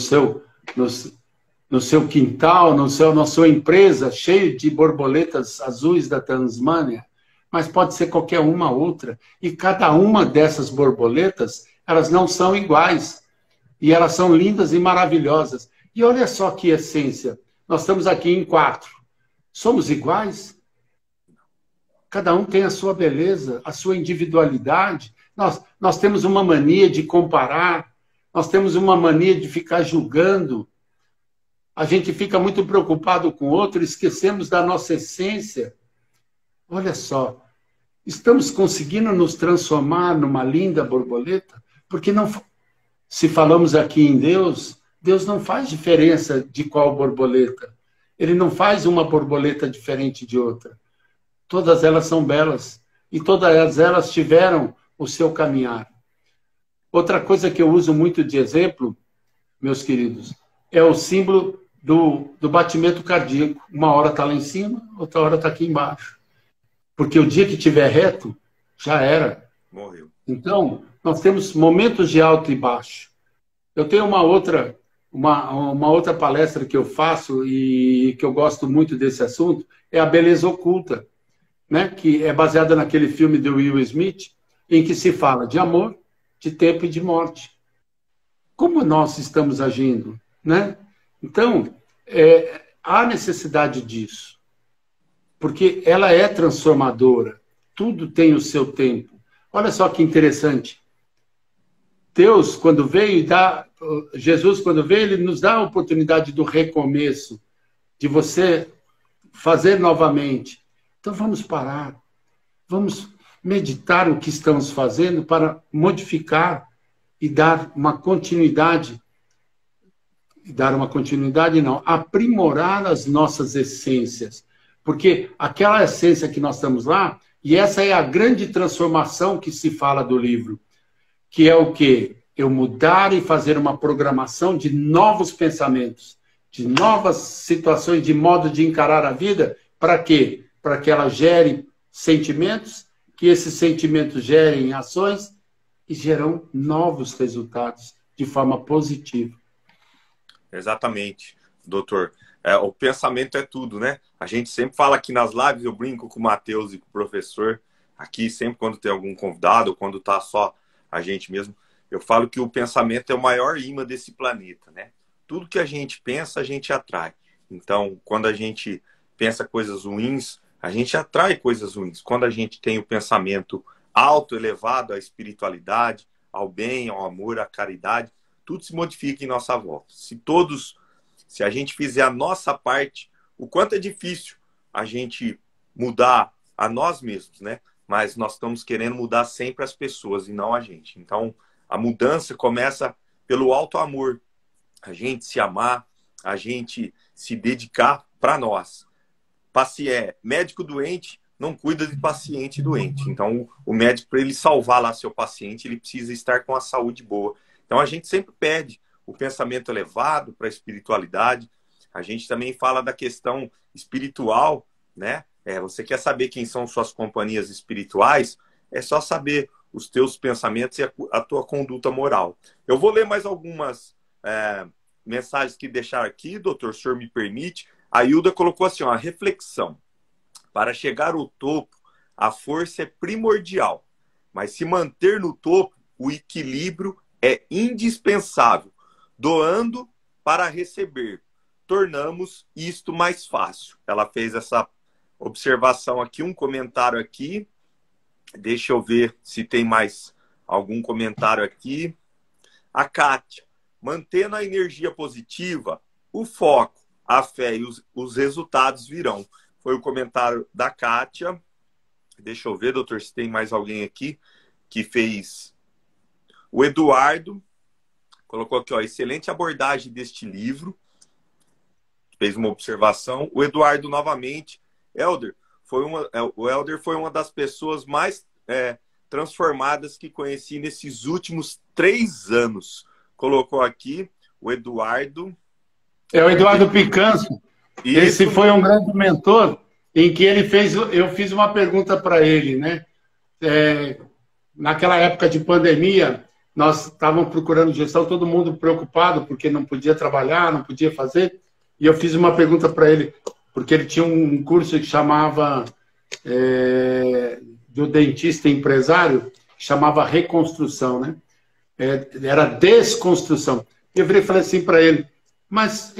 seu quintal, na sua empresa, cheio de borboletas azuis da Tasmânia. Mas pode ser qualquer uma outra. E cada uma dessas borboletas, elas não são iguais. E elas são lindas e maravilhosas. E olha só que essência. Nós estamos aqui em 4. Somos iguais? Cada um tem a sua beleza, a sua individualidade. Nós temos uma mania de comparar. Nós temos uma mania de ficar julgando. A gente fica muito preocupado com o outro, esquecemos da nossa essência. Olha só, estamos conseguindo nos transformar numa linda borboleta? Porque não, se falamos aqui em Deus, Deus não faz diferença de qual borboleta. Ele não faz uma borboleta diferente de outra. Todas elas são belas e todas elas tiveram o seu caminhar. Outra coisa que eu uso muito de exemplo, meus queridos, é o símbolo do batimento cardíaco. Uma hora está lá em cima, outra hora está aqui embaixo. Porque o dia que estiver reto, já era. Morreu. Então, nós temos momentos de alto e baixo. Eu tenho uma outra palestra que eu faço e que eu gosto muito desse assunto, é a beleza oculta, né? Que é baseada naquele filme do Will Smith, em que se fala de amor, de tempo e de morte. Como nós estamos agindo, né? Então, há necessidade disso, porque ela é transformadora. Tudo tem o seu tempo. Olha só que interessante. Deus, quando veio, Jesus, quando veio, ele nos dá a oportunidade do recomeço, de você fazer novamente. Então, vamos parar. Vamos meditar o que estamos fazendo para modificar e dar uma continuidade. Não, aprimorar as nossas essências. Porque aquela essência que nós estamos lá, e essa é a grande transformação que se fala do livro, que é o quê? Eu mudar e fazer uma programação de novos pensamentos, de novas situações, de modo de encarar a vida. Para quê? Para que ela gere sentimentos, que esses sentimentos gerem ações e geram novos resultados de forma positiva. Exatamente, doutor. O pensamento é tudo, né? A gente sempre fala aqui nas lives, eu brinco com o Matheus e com o professor, aqui sempre quando tem algum convidado, ou quando tá só a gente mesmo, eu falo que o pensamento é o maior imã desse planeta, né? Tudo que a gente pensa, a gente atrai. Então, quando a gente pensa coisas ruins, a gente atrai coisas ruins. Quando a gente tem o pensamento alto, elevado à espiritualidade, ao bem, ao amor, à caridade, tudo se modifica em nossa volta. Se a gente fizer a nossa parte, o quanto é difícil a gente mudar a nós mesmos, né? Mas nós estamos querendo mudar sempre as pessoas e não a gente. Então, a mudança começa pelo alto amor. A gente se amar, a gente se dedicar para nós. Médico doente não cuida de paciente doente. Então, o médico, para ele salvar lá seu paciente, ele precisa estar com a saúde boa. Então, a gente sempre pede o pensamento elevado para a espiritualidade. A gente também fala da questão espiritual, né? Você quer saber quem são suas companhias espirituais? É só saber os teus pensamentos e a tua conduta moral. Eu vou ler mais algumas mensagens que deixaram aqui, doutor, se o senhor me permite. A Hilda colocou assim, ó, a reflexão. Para chegar ao topo, a força é primordial. Mas se manter no topo, o equilíbrio é indispensável. Doando para receber. Tornamos isto mais fácil. Ela fez essa observação aqui, um comentário aqui. Deixa eu ver se tem mais algum comentário aqui. A Kátia. Mantendo a energia positiva, o foco, a fé e os resultados virão. Foi o comentário da Kátia. Deixa eu ver, doutor, se tem mais alguém aqui que fez. O Eduardo colocou aqui, ó, excelente abordagem deste livro. Fez uma observação. O Eduardo, novamente, o Helder foi uma das pessoas mais transformadas que conheci nesses últimos 3 anos. Colocou aqui o Eduardo. É o Eduardo Picanso. Esse foi um grande mentor, em que eu fiz uma pergunta para ele, né? Naquela época de pandemia, nós estávamos procurando gestão, todo mundo preocupado, porque não podia trabalhar, não podia fazer. E eu fiz uma pergunta para ele, porque ele tinha um curso que chamava do dentista empresário, que chamava reconstrução, né? Era desconstrução. E eu falei assim para ele, mas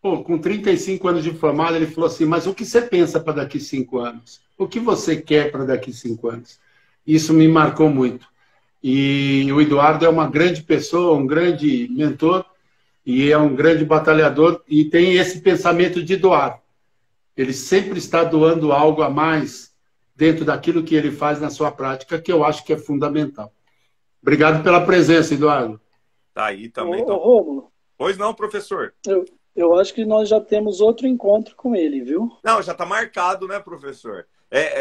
com 35 anos de formado, ele falou assim, mas o que você pensa para daqui 5 anos? O que você quer para daqui 5 anos? Isso me marcou muito. E o Eduardo é uma grande pessoa, um grande mentor, e é um grande batalhador, e tem esse pensamento de doar. Ele sempre está doando algo a mais dentro daquilo que ele faz na sua prática, que eu acho que é fundamental. Obrigado pela presença, Eduardo. Tá aí também. Então. Rômulo. Pois não, professor? Eu acho que nós já temos outro encontro com ele, viu? Não, já está marcado, né, professor?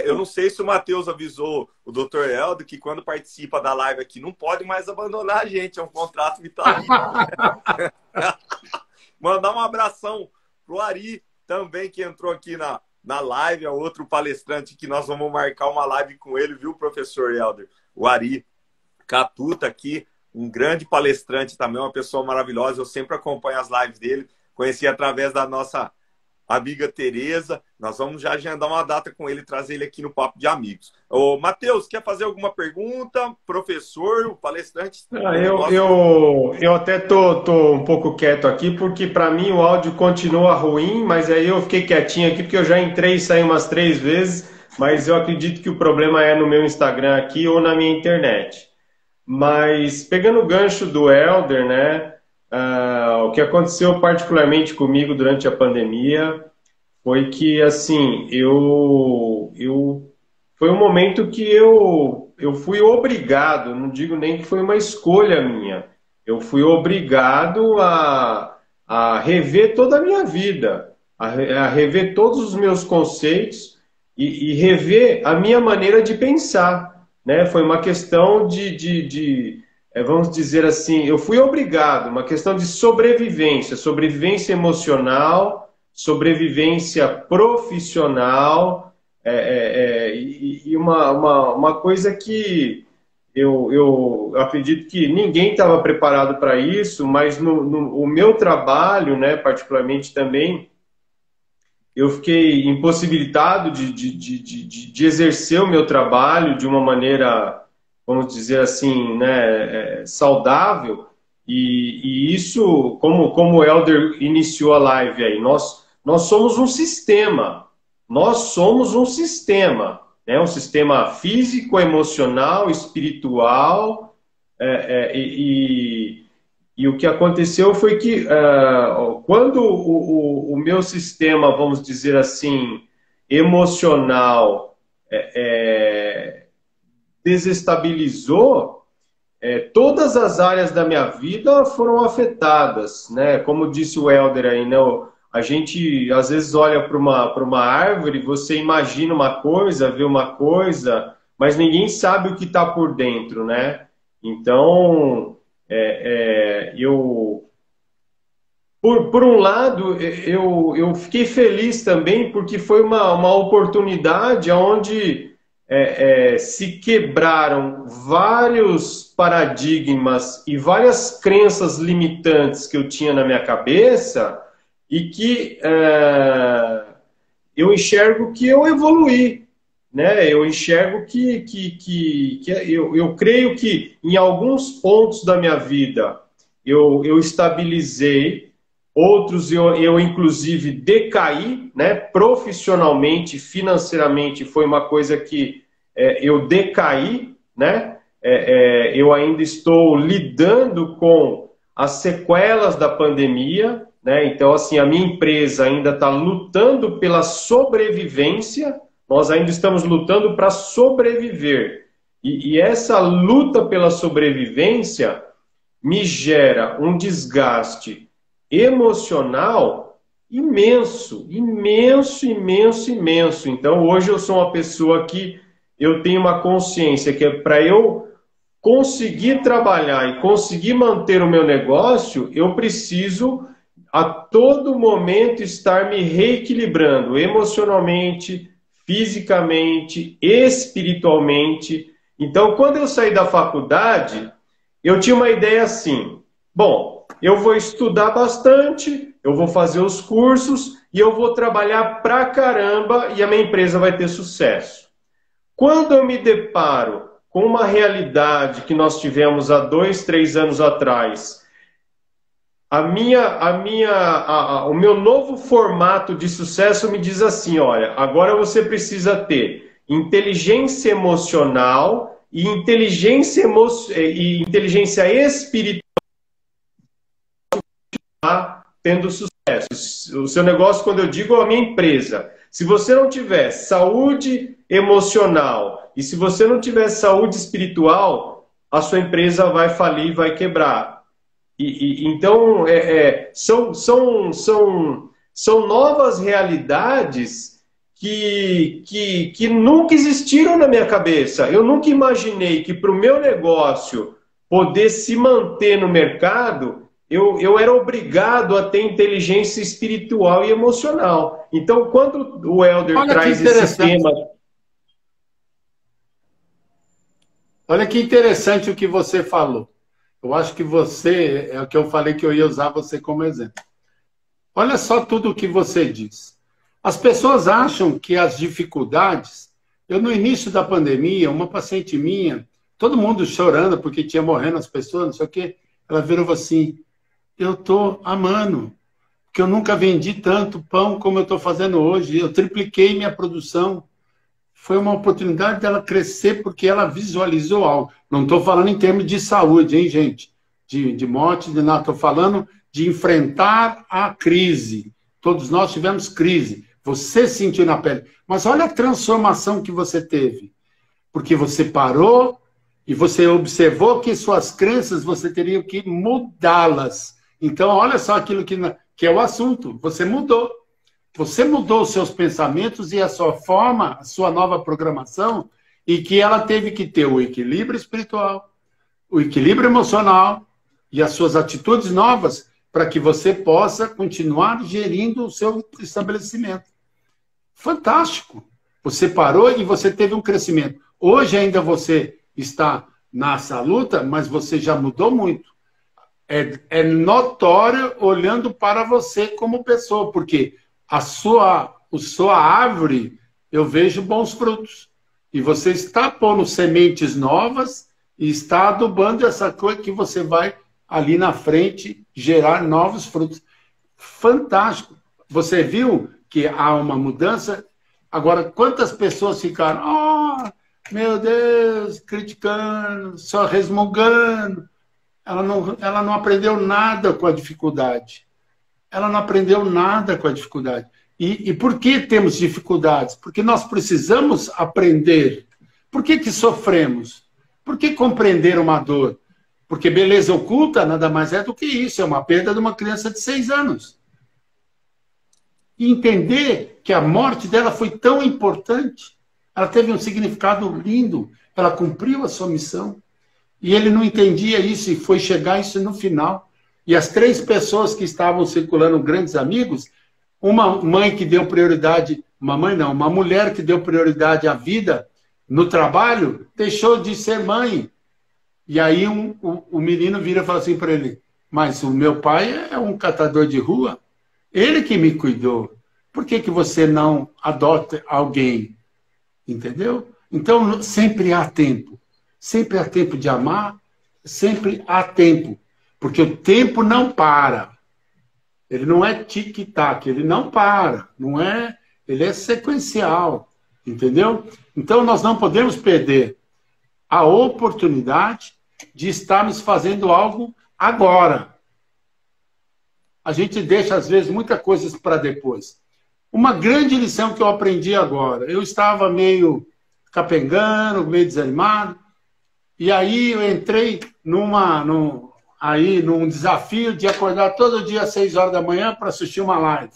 Eu não sei se o Matheus avisou o Dr. Helder que quando participa da live aqui não pode mais abandonar a gente, é um contrato vitalício. Mandar um abração pro Ari também, que entrou aqui na live, é outro palestrante que nós vamos marcar uma live com ele, viu, professor Helder? o Ari Catuta aqui, um grande palestrante também, uma pessoa maravilhosa. Eu sempre acompanho as lives dele. Conheci através da nossa amiga Tereza. Nós vamos já agendar uma data com ele, trazer ele aqui no Papo de Amigos. Ô, Matheus, quer fazer alguma pergunta? Professor, o palestrante? Eu até tô um pouco quieto aqui, porque para mim o áudio continua ruim, mas aí eu fiquei quietinho aqui, porque eu já entrei e saí umas 3 vezes, mas eu acredito que o problema é no meu Instagram aqui ou na minha internet. Mas pegando o gancho do Helder, né? O que aconteceu particularmente comigo durante a pandemia foi que, assim, foi um momento que eu fui obrigado, não digo nem que foi uma escolha minha, eu fui obrigado a rever toda a minha vida, a rever todos os meus conceitos e rever a minha maneira de pensar, né? Foi uma questão vamos dizer assim, eu fui obrigado, uma questão de sobrevivência, sobrevivência emocional, sobrevivência profissional, e uma coisa que eu acredito que ninguém estava preparado para isso, mas o meu trabalho, né, particularmente também, eu fiquei impossibilitado de exercer o meu trabalho de uma maneira, vamos dizer assim, né, saudável, e isso, como o Helder iniciou a live aí, nós somos um sistema, né, um sistema físico, emocional, espiritual, e o que aconteceu foi que quando o meu sistema, vamos dizer assim, emocional desestabilizou, todas as áreas da minha vida foram afetadas, né? Como disse o Helder aí, né? A gente às vezes olha para uma árvore, você imagina uma coisa, vê uma coisa, mas ninguém sabe o que está por dentro, né? Então, por um lado, eu fiquei feliz também, porque foi uma oportunidade onde se quebraram vários paradigmas e várias crenças limitantes que eu tinha na minha cabeça e que eu enxergo que eu evoluí, né? Eu enxergo eu creio que em alguns pontos da minha vida eu estabilizei, outros eu inclusive decaí, né? Profissionalmente, financeiramente foi uma coisa que eu decaí, né? Eu ainda estou lidando com as sequelas da pandemia, né? Então, assim, a minha empresa ainda está lutando pela sobrevivência, nós ainda estamos lutando para sobreviver. E essa luta pela sobrevivência me gera um desgaste emocional imenso, imenso, imenso, imenso. Então, hoje eu sou uma pessoa que eu tenho uma consciência que para eu conseguir trabalhar e conseguir manter o meu negócio, eu preciso a todo momento estar me reequilibrando emocionalmente, fisicamente, espiritualmente. Então, quando eu saí da faculdade, eu tinha uma ideia assim: bom, eu vou estudar bastante, eu vou fazer os cursos e eu vou trabalhar pra caramba e a minha empresa vai ter sucesso. Quando eu me deparo com uma realidade que nós tivemos há 2, 3 anos atrás, o meu novo formato de sucesso me diz assim: olha, agora você precisa ter inteligência emocional e inteligência espiritual tendo sucesso. O seu negócio, quando eu digo a minha empresa, se você não tiver saúde emocional e se você não tiver saúde espiritual, a sua empresa vai falir, vai quebrar. Então, são novas realidades que nunca existiram na minha cabeça. Eu nunca imaginei que para o meu negócio poder se manter no mercado, eu era obrigado a ter inteligência espiritual e emocional. Então, quando o Helder traz esse tema... Olha que interessante o que você falou. Eu acho que você, é o que eu falei que eu ia usar você como exemplo. Olha só tudo o que você diz. As pessoas acham que as dificuldades... Eu, no início da pandemia, uma paciente minha, todo mundo chorando porque tinha morrendo as pessoas, não sei o quê, ela virou assim, eu estou amando, porque eu nunca vendi tanto pão como eu estou fazendo hoje, eu tripliquei minha produção. Foi uma oportunidade dela crescer porque ela visualizou algo. Não estou falando em termos de saúde, hein, gente? De morte, de nada. Estou falando de enfrentar a crise. Todos nós tivemos crise. Você sentiu na pele. Mas olha a transformação que você teve. Porque você parou e você observou que suas crenças você teria que mudá-las. Então, olha só aquilo que é o assunto. Você mudou. Você mudou os seus pensamentos e a sua forma, a sua nova programação, e que ela teve que ter o equilíbrio espiritual, o equilíbrio emocional e as suas atitudes novas para que você possa continuar gerindo o seu estabelecimento. Fantástico! Você parou e você teve um crescimento. Hoje ainda você está nessa luta, mas você já mudou muito. É notório olhando para você como pessoa, porque a sua árvore, eu vejo bons frutos. E você está pondo sementes novas e está adubando essa coisa que você vai ali na frente gerar novos frutos. Fantástico! Você viu que há uma mudança? Agora, quantas pessoas ficaram, oh, meu Deus, criticando, só resmungando? Ela não aprendeu nada com a dificuldade. Ela não aprendeu nada com a dificuldade. E por que temos dificuldades? Porque nós precisamos aprender. Por que sofremos? Por que compreender uma dor? Porque beleza oculta nada mais é do que isso. É uma perda de uma criança de 6 anos. E entender que a morte dela foi tão importante. Ela teve um significado lindo. Ela cumpriu a sua missão. E ele não entendia isso e foi chegar isso no final. E as 3 pessoas que estavam circulando, grandes amigos, uma mãe que deu prioridade, uma mãe não, uma mulher que deu prioridade à vida no trabalho, deixou de ser mãe. E aí o menino vira e fala assim para ele, mas o meu pai é um catador de rua, ele que me cuidou. Por que você não adota alguém? Entendeu? Então, sempre há tempo. Sempre há tempo de amar, sempre há tempo. Porque o tempo não para. Ele não é tic-tac, ele não para. Não é, ele é sequencial. Entendeu? Então, nós não podemos perder a oportunidade de estarmos fazendo algo agora. A gente deixa, às vezes, muitas coisas para depois. Uma grande lição que eu aprendi agora. Eu estava meio capengando, meio desanimado. E aí eu entrei num desafio de acordar todo dia às 6 horas da manhã para assistir uma live.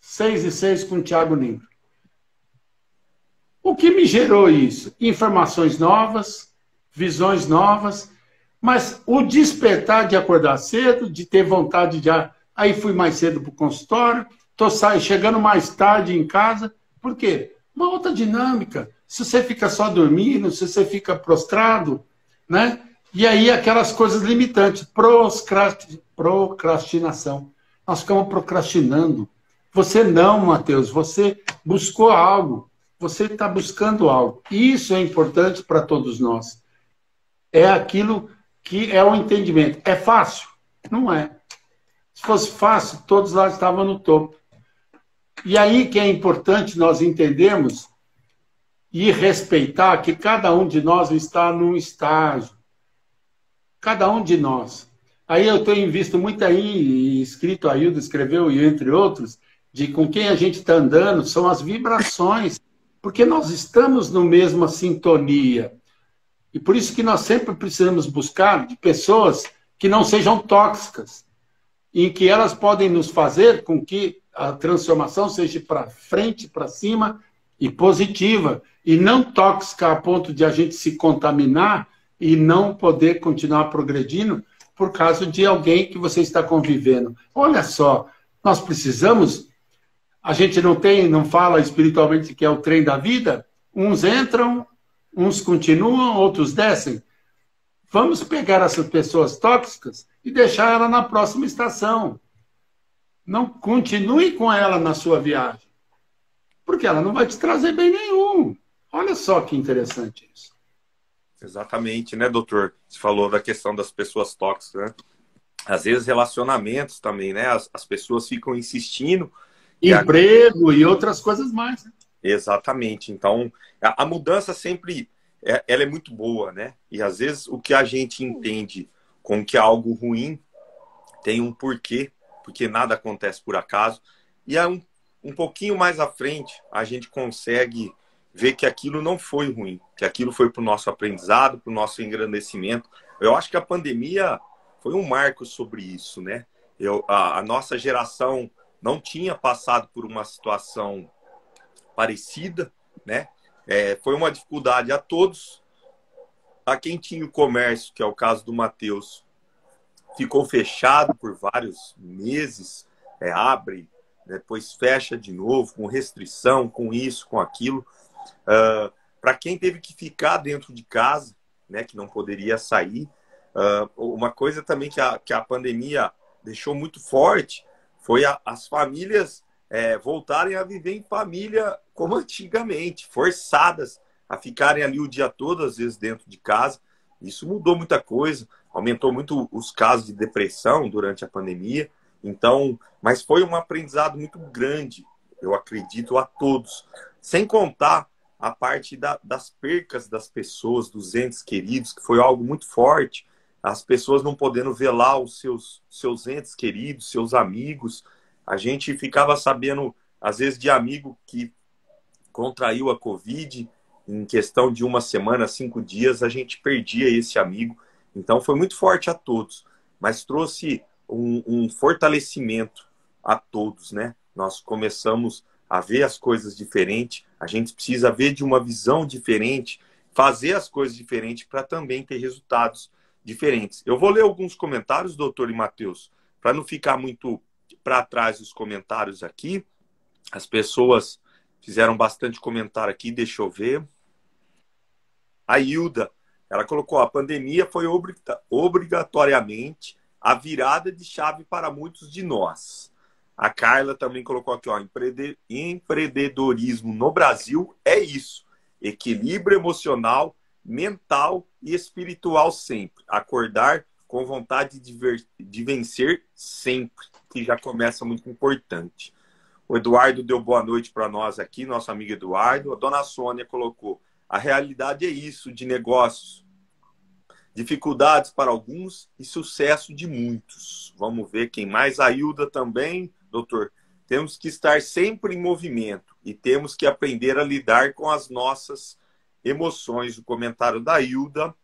6 com o Thiago Nigro. O que me gerou isso? Informações novas, visões novas, mas o despertar de acordar cedo, de ter vontade de... Aí fui mais cedo para o consultório, estou chegando mais tarde em casa. Por quê? Uma outra dinâmica. Se você fica só dormindo, se você fica prostrado, né? E aí aquelas coisas limitantes. Procrastinação. Nós ficamos procrastinando. Você não, Mateus. Você buscou algo. Você está buscando algo. Isso é importante para todos nós. É aquilo que é o entendimento. É fácil? Não é. Se fosse fácil, todos lá estavam no topo. E aí que é importante nós entendermos e respeitar que cada um de nós está num estágio. Cada um de nós. Aí eu tenho visto muito aí, escrito, a Hilda escreveu, e entre outros, de com quem a gente está andando, são as vibrações. Porque nós estamos na mesma sintonia. E por isso que nós sempre precisamos buscar de pessoas que não sejam tóxicas, em que elas podem nos fazer com que a transformação seja para frente, para cima e positiva, e não tóxica a ponto de a gente se contaminar e não poder continuar progredindo por causa de alguém que você está convivendo. Olha só, nós precisamos, a gente não fala espiritualmente que é o trem da vida, uns entram Uns continuam, outros descem. Vamos pegar essas pessoas tóxicas e deixar ela na próxima estação. Não continue com ela na sua viagem, porque ela não vai te trazer bem nenhum. Olha só que interessante isso. Exatamente, né, doutor? Você falou da questão das pessoas tóxicas, né? Às vezes relacionamentos também, né? As pessoas ficam insistindo. Emprego e outras coisas mais, né? Exatamente. Então, a mudança sempre ela é muito boa, né? E às vezes o que a gente entende como que é algo ruim tem um porquê, porque nada acontece por acaso. E aí, um pouquinho mais à frente, a gente consegue ver que aquilo não foi ruim, que aquilo foi para o nosso aprendizado, para o nosso engrandecimento. Eu acho que a pandemia foi um marco sobre isso, né? A nossa geração não tinha passado por uma situação parecida, né? Foi uma dificuldade a todos. A quem tinha o comércio, que é o caso do Matheus, ficou fechado por vários meses, abre, depois fecha de novo, com restrição, com isso, com aquilo. Para quem teve que ficar dentro de casa, né, que não poderia sair, uma coisa também que a pandemia deixou muito forte foi as famílias voltarem a viver em família como antigamente, forçadas a ficarem ali o dia todo, às vezes dentro de casa. Isso mudou muita coisa, aumentou muito os casos de depressão durante a pandemia. Então, mas foi um aprendizado muito grande, eu acredito, a todos. Sem contar a parte das percas das pessoas, dos entes queridos, que foi algo muito forte. As pessoas não podendo velar os seus entes queridos, seus amigos. A gente ficava sabendo, às vezes, de amigo que contraiu a Covid, em questão de uma semana, 5 dias, a gente perdia esse amigo. Então, foi muito forte a todos, mas trouxe um fortalecimento a todos, né? Nós começamos a ver as coisas diferentes, a gente precisa ver de uma visão diferente, fazer as coisas diferentes para também ter resultados diferentes. Eu vou ler alguns comentários, doutor e Matheus, para não ficar muito para trás os comentários aqui. As pessoas fizeram bastante comentário aqui, deixa eu ver. A Hilda, ela colocou: a pandemia foi obrigatoriamente a virada de chave para muitos de nós. A Carla também colocou aqui, ó, empreendedorismo no Brasil é isso. Equilíbrio emocional, mental e espiritual sempre. Acordar com vontade de vencer sempre, que já começa muito importante. O Eduardo deu boa noite para nós aqui, nosso amigo Eduardo. A dona Sônia colocou: a realidade é isso, de negócios. Dificuldades para alguns e sucesso de muitos. Vamos ver quem mais. A Hilda também, doutor. Temos que estar sempre em movimento e temos que aprender a lidar com as nossas emoções. O comentário da Hilda.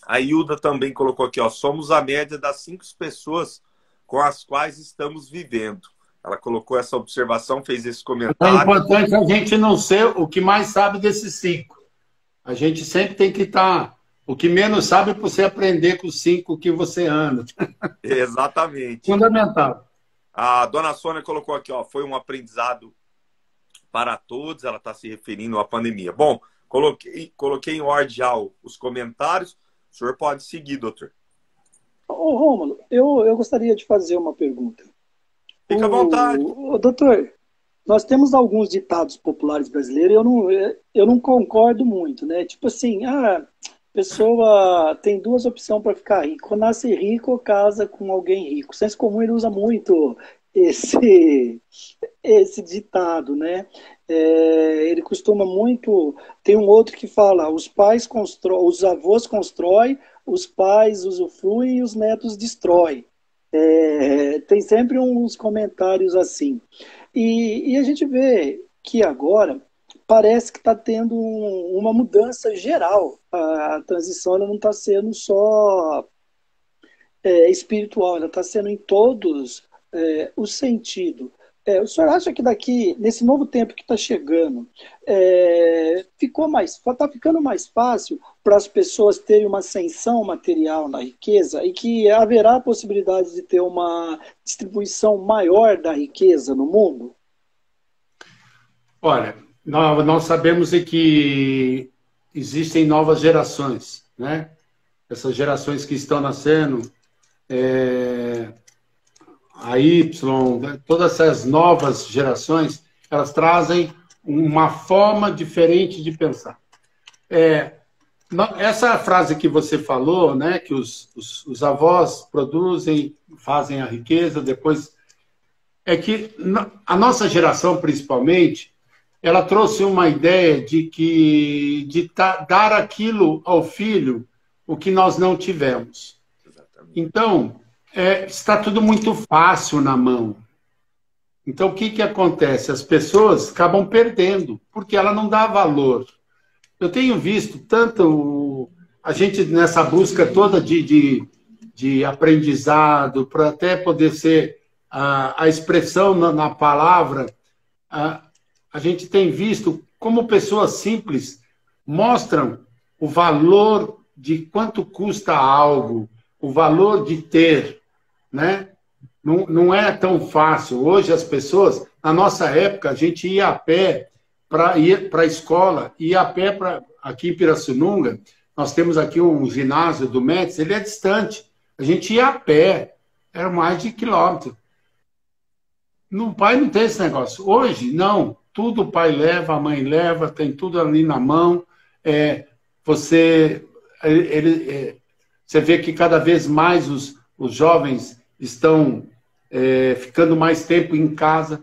A Hilda também colocou aqui, ó, somos a média das 5 pessoas com as quais estamos vivendo. Ela colocou essa observação, fez esse comentário. É importante a gente não ser o que mais sabe desses 5. A gente sempre tem que estar o que menos sabe para você aprender com os 5 que você anda. Exatamente. Fundamental. A dona Sônia colocou aqui, ó, foi um aprendizado para todos. Ela está se referindo à pandemia. Bom, coloquei em ordem já os comentários. O senhor pode seguir, doutor. Ô, Rômulo, eu gostaria de fazer uma pergunta. Fica à vontade. Doutor, nós temos alguns ditados populares brasileiros e eu não concordo muito, né? Tipo assim, a pessoa tem 2 opções para ficar rico: ou nasce rico ou casa com alguém rico. O senso comum, ele usa muito esse ditado, né? Ele costuma muito... Tem um outro que fala: os avós constroem, os pais usufruem e os netos destroem. Tem sempre uns comentários assim. E a gente vê que agora parece que está tendo uma mudança geral. A transição, ela não está sendo só espiritual, ela está sendo em todos os sentidos. O senhor acha que daqui, nesse novo tempo que está chegando, está ficando mais fácil para as pessoas terem uma ascensão material na riqueza e que haverá a possibilidade de ter uma distribuição maior da riqueza no mundo? Olha, nós sabemos que existem novas gerações, né? Essas gerações que estão nascendo, a Y, né? Todas essas novas gerações, elas trazem uma forma diferente de pensar. Essa frase que você falou, né, que os avós produzem, fazem a riqueza, depois... É que a nossa geração, principalmente, ela trouxe uma ideia de dar aquilo ao filho o que nós não tivemos. Exatamente. Então, está tudo muito fácil na mão. Então, o que acontece? As pessoas acabam perdendo, porque ela não dá valor. Eu tenho visto tanto a gente nessa busca toda de aprendizado, para até poder ser a expressão na palavra, a gente tem visto como pessoas simples mostram o valor de quanto custa algo, o valor de ter, né? Não é tão fácil. Hoje as pessoas, na nossa época, a gente ia a pé para ir para a escola, ia a pé aqui em Pirassununga, nós temos aqui um ginásio do Métis, ele é distante. A gente ia a pé, era mais de quilômetro. No pai não tem esse negócio. Hoje, não. Tudo o pai leva, a mãe leva, tem tudo ali na mão. Você vê que cada vez mais os jovens estão ficando mais tempo em casa.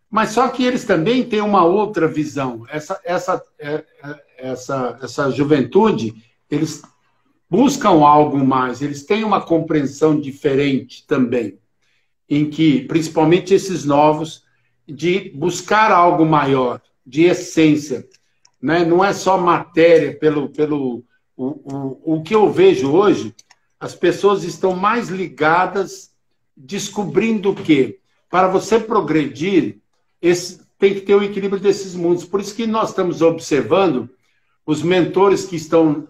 Mas só que eles também têm uma outra visão. Essa juventude, eles buscam algo mais, eles têm uma compreensão diferente também, em que, principalmente esses novos, de buscar algo maior, de essência, né? Não é só matéria, o que eu vejo hoje, as pessoas estão mais ligadas, descobrindo que, para você progredir, tem que ter o equilíbrio desses mundos. Por isso que nós estamos observando os mentores que estão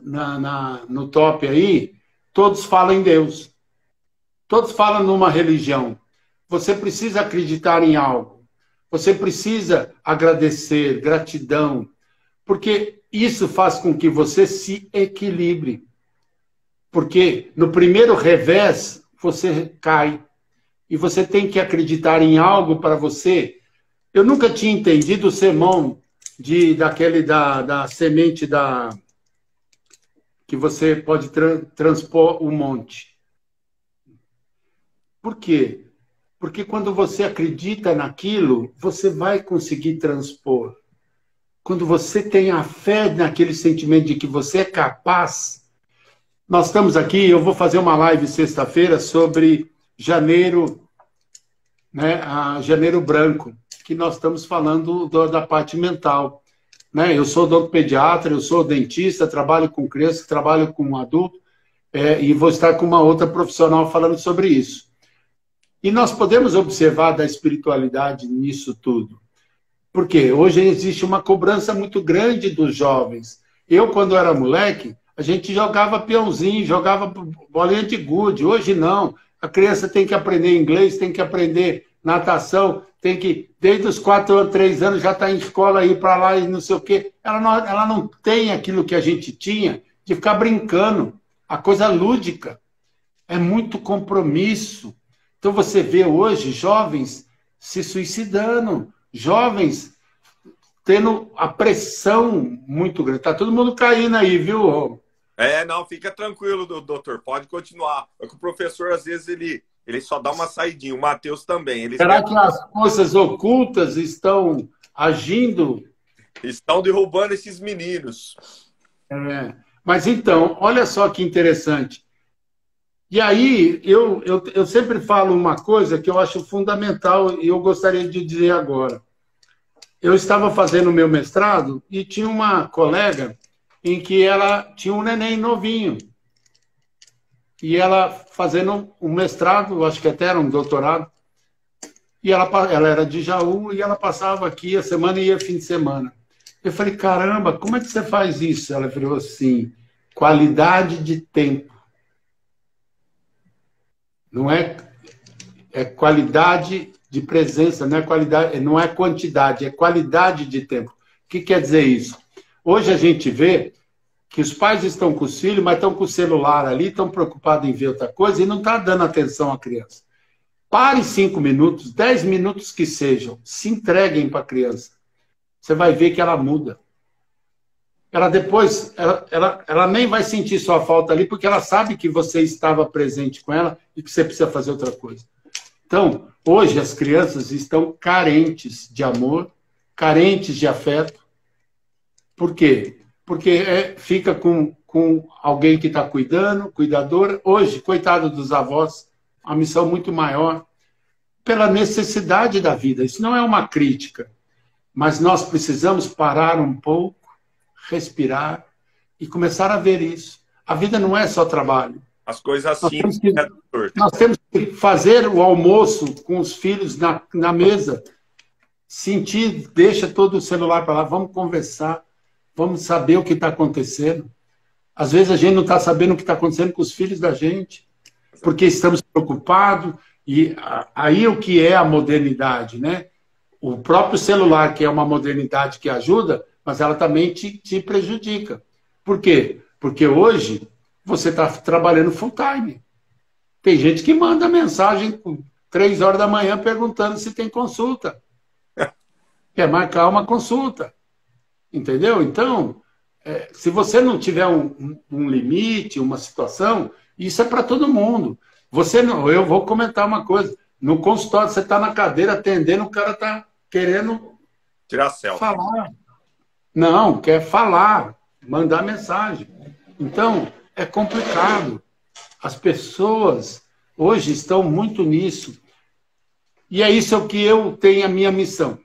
no top aí, todos falam em Deus. Todos falam numa religião. Você precisa acreditar em algo. Você precisa agradecer, gratidão. Porque isso faz com que você se equilibre. Porque no primeiro revés, você cai. E você tem que acreditar em algo para você. Eu nunca tinha entendido o sermão da semente que você pode transpor o monte. Por quê? Porque quando você acredita naquilo, você vai conseguir transpor. Quando você tem a fé naquele sentimento de que você é capaz. Nós estamos aqui, eu vou fazer uma live sexta-feira sobre janeiro, né, janeiro branco, que nós estamos falando da parte mental. Né? Eu sou odontopediatra, eu sou dentista, trabalho com criança, trabalho com adulto, e vou estar com uma outra profissional falando sobre isso. E nós podemos observar da espiritualidade nisso tudo. Porque hoje existe uma cobrança muito grande dos jovens. Eu, quando era moleque, a gente jogava peãozinho, jogava bolinha de gude. Hoje não. A criança tem que aprender inglês, tem que aprender natação, tem que, desde os 4 ou 3 anos, já está em escola, ir para lá e não sei o quê. Ela não tem aquilo que a gente tinha de ficar brincando. A coisa lúdica. É muito compromisso. Então você vê hoje jovens se suicidando, jovens tendo a pressão muito grande. Está todo mundo caindo aí, viu? Não, fica tranquilo, doutor, pode continuar. É que o professor, às vezes, ele só dá uma saidinha, o Matheus também. Será que as forças ocultas estão agindo? Estão derrubando esses meninos. Mas então, olha só que interessante. E aí, eu sempre falo uma coisa que eu acho fundamental e eu gostaria de dizer agora. Eu estava fazendo o meu mestrado e tinha uma colega em que ela tinha um neném novinho. E ela fazendo um mestrado, acho que até era um doutorado, e ela era de Jaú e ela passava aqui a semana e ia fim de semana. Eu falei, caramba, como é que você faz isso? Ela falou assim, qualidade de tempo. Não é qualidade de presença, não é quantidade, é qualidade de tempo. O que quer dizer isso? Hoje a gente vê que os pais estão com os filhos, mas estão com o celular ali, estão preocupados em ver outra coisa e não está dando atenção à criança. Pare 5 minutos, 10 minutos que sejam, se entreguem para a criança. Você vai ver que ela muda. Ela depois, ela nem vai sentir sua falta ali, porque ela sabe que você estava presente com ela e que você precisa fazer outra coisa. Então, hoje as crianças estão carentes de amor, carentes de afeto. Por quê? Porque fica com alguém que está cuidando, cuidadora. Hoje, coitado dos avós, uma missão muito maior, pela necessidade da vida. Isso não é uma crítica, mas nós precisamos parar um pouco, respirar e começar a ver isso. A vida não é só trabalho. As coisas simples, nós temos que fazer o almoço com os filhos na mesa, sentir, deixa todo o celular para lá, vamos conversar, vamos saber o que está acontecendo. Às vezes a gente não está sabendo o que está acontecendo com os filhos da gente, porque estamos preocupados, e aí o que é a modernidade, né? O próprio celular, que é uma modernidade que ajuda, mas ela também te prejudica. Por quê? Porque hoje você está trabalhando full time. Tem gente que manda mensagem 3 horas da manhã perguntando se tem consulta. Quer marcar uma consulta. Entendeu? Então, se você não tiver um limite, uma situação, isso é para todo mundo. Você não, eu vou comentar uma coisa. No consultório, você está na cadeira atendendo, o cara está querendo tirar selfie. Falar. Não, quer falar, mandar mensagem. Então, é complicado. As pessoas hoje estão muito nisso. E é isso que eu tenho a minha missão.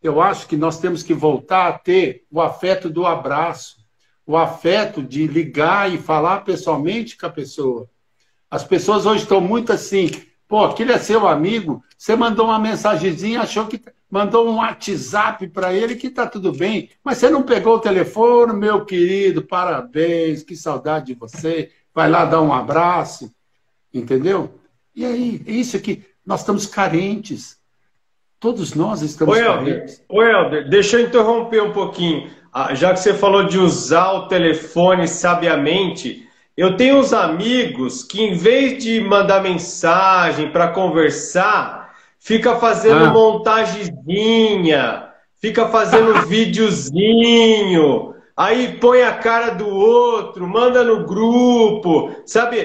Eu acho que nós temos que voltar a ter o afeto do abraço, o afeto de ligar e falar pessoalmente com a pessoa. As pessoas hoje estão muito assim, pô, aquele é seu amigo, você mandou uma mensagenzinha, achou que mandou um WhatsApp para ele que está tudo bem, mas você não pegou o telefone, meu querido, parabéns, que saudade de você, vai lá dar um abraço, entendeu? E aí, é isso que nós estamos carentes. Todos nós estamos carentes. Ô, Helder, deixa eu interromper um pouquinho. Já que você falou de usar o telefone sabiamente, eu tenho uns amigos que, em vez de mandar mensagem para conversar, fica fazendo montagenzinha, fica fazendo videozinho, aí põe a cara do outro, manda no grupo, sabe?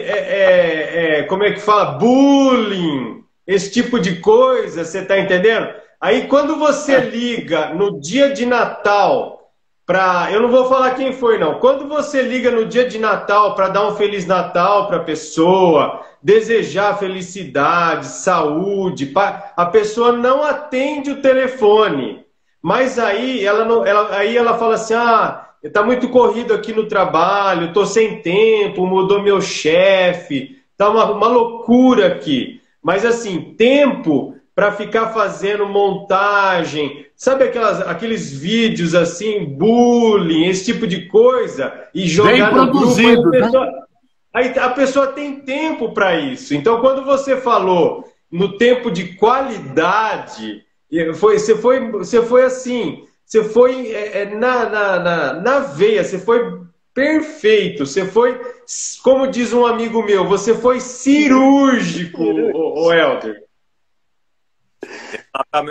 Como é que fala? Bullying, esse tipo de coisa, você tá entendendo? Aí quando você liga no dia de Natal, eu não vou falar quem foi, não. Quando você liga no dia de Natal para dar um Feliz Natal para a pessoa, desejar felicidade, saúde, a pessoa não atende o telefone. Mas aí ela fala assim, está muito corrido aqui no trabalho, estou sem tempo, mudou meu chefe, está uma loucura aqui. Mas assim, tempo para ficar fazendo montagem, sabe aqueles vídeos assim, bullying, esse tipo de coisa, e jogar no grupo, aí a pessoa tem tempo para isso. Então, quando você falou no tempo de qualidade, você foi assim, você foi na veia, você foi perfeito, você foi, como diz um amigo meu, você foi cirúrgico, o Helder.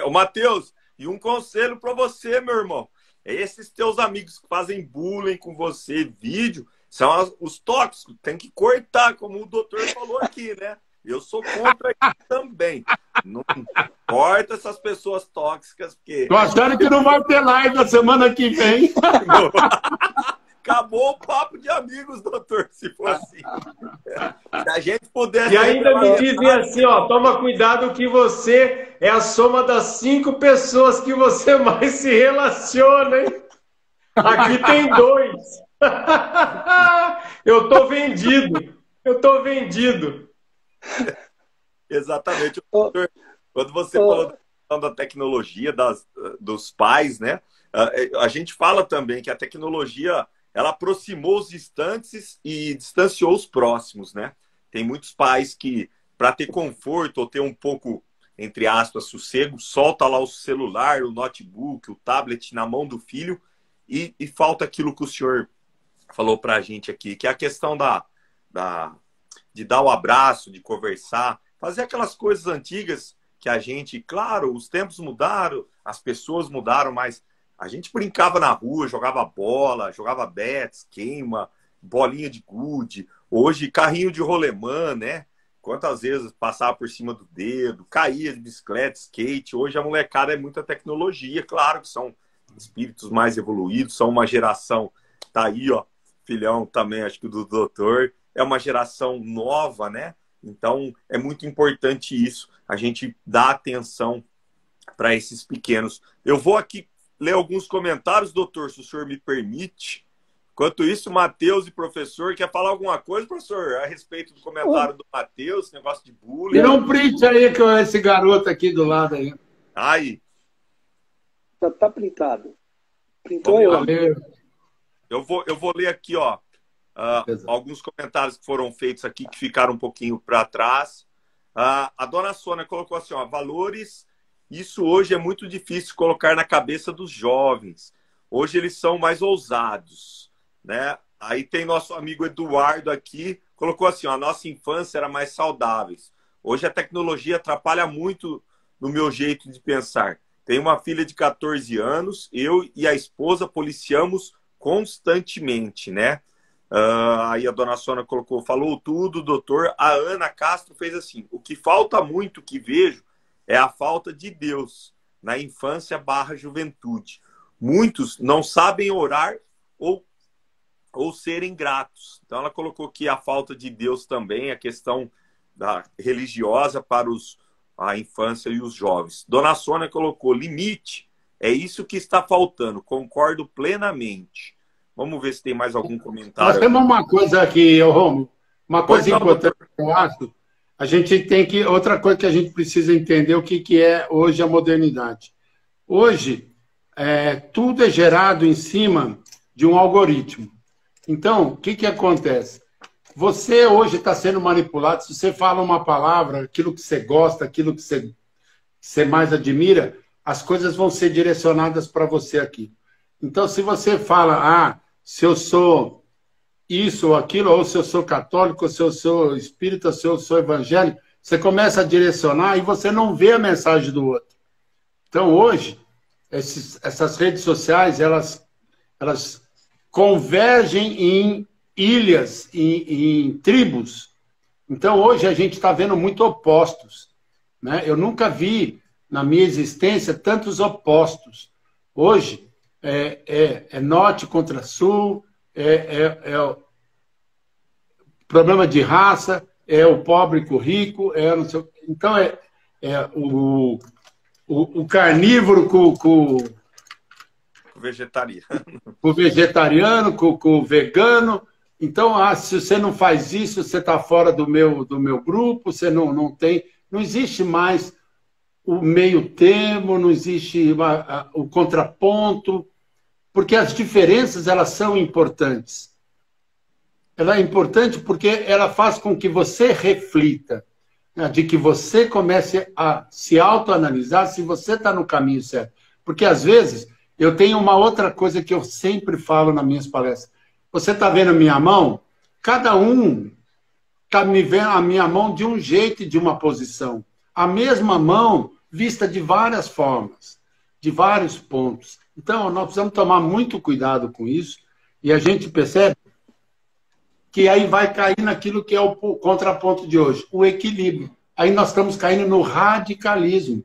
Ô, Matheus, e um conselho para você, meu irmão. Esses teus amigos que fazem bullying com você, vídeo, são os tóxicos. Tem que cortar, como o doutor falou aqui, né? Eu sou contra isso também. Não corta essas pessoas tóxicas, porque... Tô achando que não vai ter live na semana que vem. Acabou o papo de amigos, doutor, se for assim. Se a gente pudesse... E ainda me dizem assim, ó, toma cuidado que você é a soma das 5 pessoas que você mais se relaciona, hein? Aqui tem 2. Eu tô vendido. Eu tô vendido. Exatamente. Doutor, quando você falou da tecnologia, dos pais, né? A gente fala também que a tecnologia... ela aproximou os distantes e distanciou os próximos, né? Tem muitos pais que, para ter conforto ou ter um pouco, entre aspas, sossego, solta lá o celular, o notebook, o tablet na mão do filho e falta aquilo que o senhor falou para a gente aqui, que é a questão de dar o abraço, de conversar, fazer aquelas coisas antigas que a gente, claro, os tempos mudaram, as pessoas mudaram, mas a gente brincava na rua, jogava bola, jogava bets, queima, bolinha de gude, hoje carrinho de rolemã, né? Quantas vezes passava por cima do dedo, caía de bicicleta, skate. Hoje a molecada é muita tecnologia, claro que são espíritos mais evoluídos, são uma geração, tá aí, ó, filhão também, acho que do doutor, é uma geração nova, né? Então é muito importante isso, a gente dá atenção para esses pequenos. Eu vou aqui ler alguns comentários, doutor, se o senhor me permite. Enquanto isso, Matheus e professor, quer falar alguma coisa, professor, a respeito do comentário do Matheus, negócio de bullying? Tira um print aí, que esse garoto aqui do lado aí. Aí. Já tá printado. Printou eu. Eu vou ler aqui, ó, alguns comentários que foram feitos aqui, que ficaram um pouquinho para trás. A dona Sônia colocou assim, ó, valores, isso hoje é muito difícil colocar na cabeça dos jovens. Hoje eles são mais ousados, né? Aí tem nosso amigo Eduardo aqui, colocou assim, ó, a nossa infância era mais saudável. Hoje a tecnologia atrapalha muito no meu jeito de pensar. Tenho uma filha de 14 anos, eu e a esposa policiamos constantemente, né? Aí a dona Sônia colocou, falou tudo, doutor. A Ana Castro fez assim, o que falta muito que vejo é a falta de Deus na infância / juventude. Muitos não sabem orar ou serem gratos. Então ela colocou aqui a falta de Deus também, a questão religiosa para a infância e os jovens. Dona Sônia colocou limite, é isso que está faltando, concordo plenamente. Vamos ver se tem mais algum comentário. Nós temos uma coisa aqui, Romulo, uma coisa importante que eu acho, a gente tem que, outra coisa que a gente precisa entender o que é hoje a modernidade. Hoje, tudo é gerado em cima de um algoritmo. Então, o que acontece? Você hoje está sendo manipulado, se você fala uma palavra, aquilo que você gosta, aquilo que você mais admira, as coisas vão ser direcionadas para você aqui. Então, se você fala, se eu sou isso ou aquilo, ou se eu sou católico, ou se eu sou espírita, se eu sou evangélico, você começa a direcionar e você não vê a mensagem do outro. Então, hoje, essas redes sociais, elas convergem em ilhas, em tribos. Então, hoje, a gente está vendo muito opostos, né? Eu nunca vi, na minha existência, tantos opostos. Hoje, é norte contra sul, o problema de raça, é o pobre com o rico, não sei, então o carnívoro com o vegetariano, com o vegano. Então, se você não faz isso, você está fora do meu grupo, você não existe mais o meio termo, não existe o contraponto, porque as diferenças, elas são importantes. Ela é importante porque ela faz com que você reflita, né, de que você comece a se autoanalisar se você está no caminho certo. Porque, às vezes, eu tenho uma outra coisa que eu sempre falo nas minhas palestras. Você está vendo a minha mão? Cada um está me vendo a minha mão de um jeito e de uma posição. A mesma mão vista de várias formas, de vários pontos. Então, nós precisamos tomar muito cuidado com isso e a gente percebe que aí vai cair naquilo que é o contraponto de hoje, o equilíbrio. Aí nós estamos caindo no radicalismo.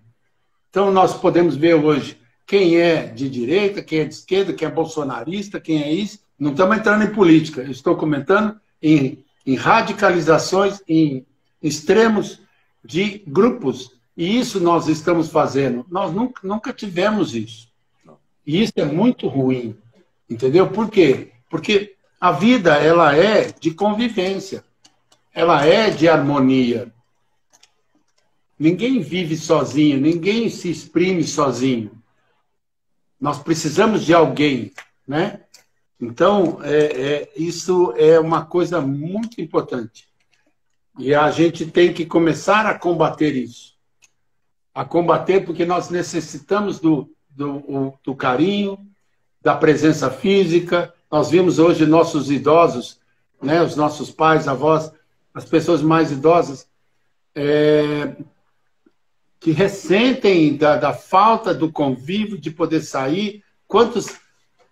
Então, nós podemos ver hoje quem é de direita, quem é de esquerda, quem é bolsonarista, quem é isso. Não estamos entrando em política, eu estou comentando em radicalizações, em extremos de grupos. E isso nós estamos fazendo. Nós nunca tivemos isso. E isso é muito ruim. Entendeu? Por quê? Porque a vida, ela é de convivência. Ela é de harmonia. Ninguém vive sozinho, ninguém se exprime sozinho. Nós precisamos de alguém, né? Então, isso é uma coisa muito importante. E a gente tem que começar a combater isso. A combater porque nós necessitamos do carinho, da presença física, Nós vimos hoje nossos idosos, né, os nossos pais, avós, as pessoas mais idosas, que ressentem da falta do convívio, de poder sair. Quantos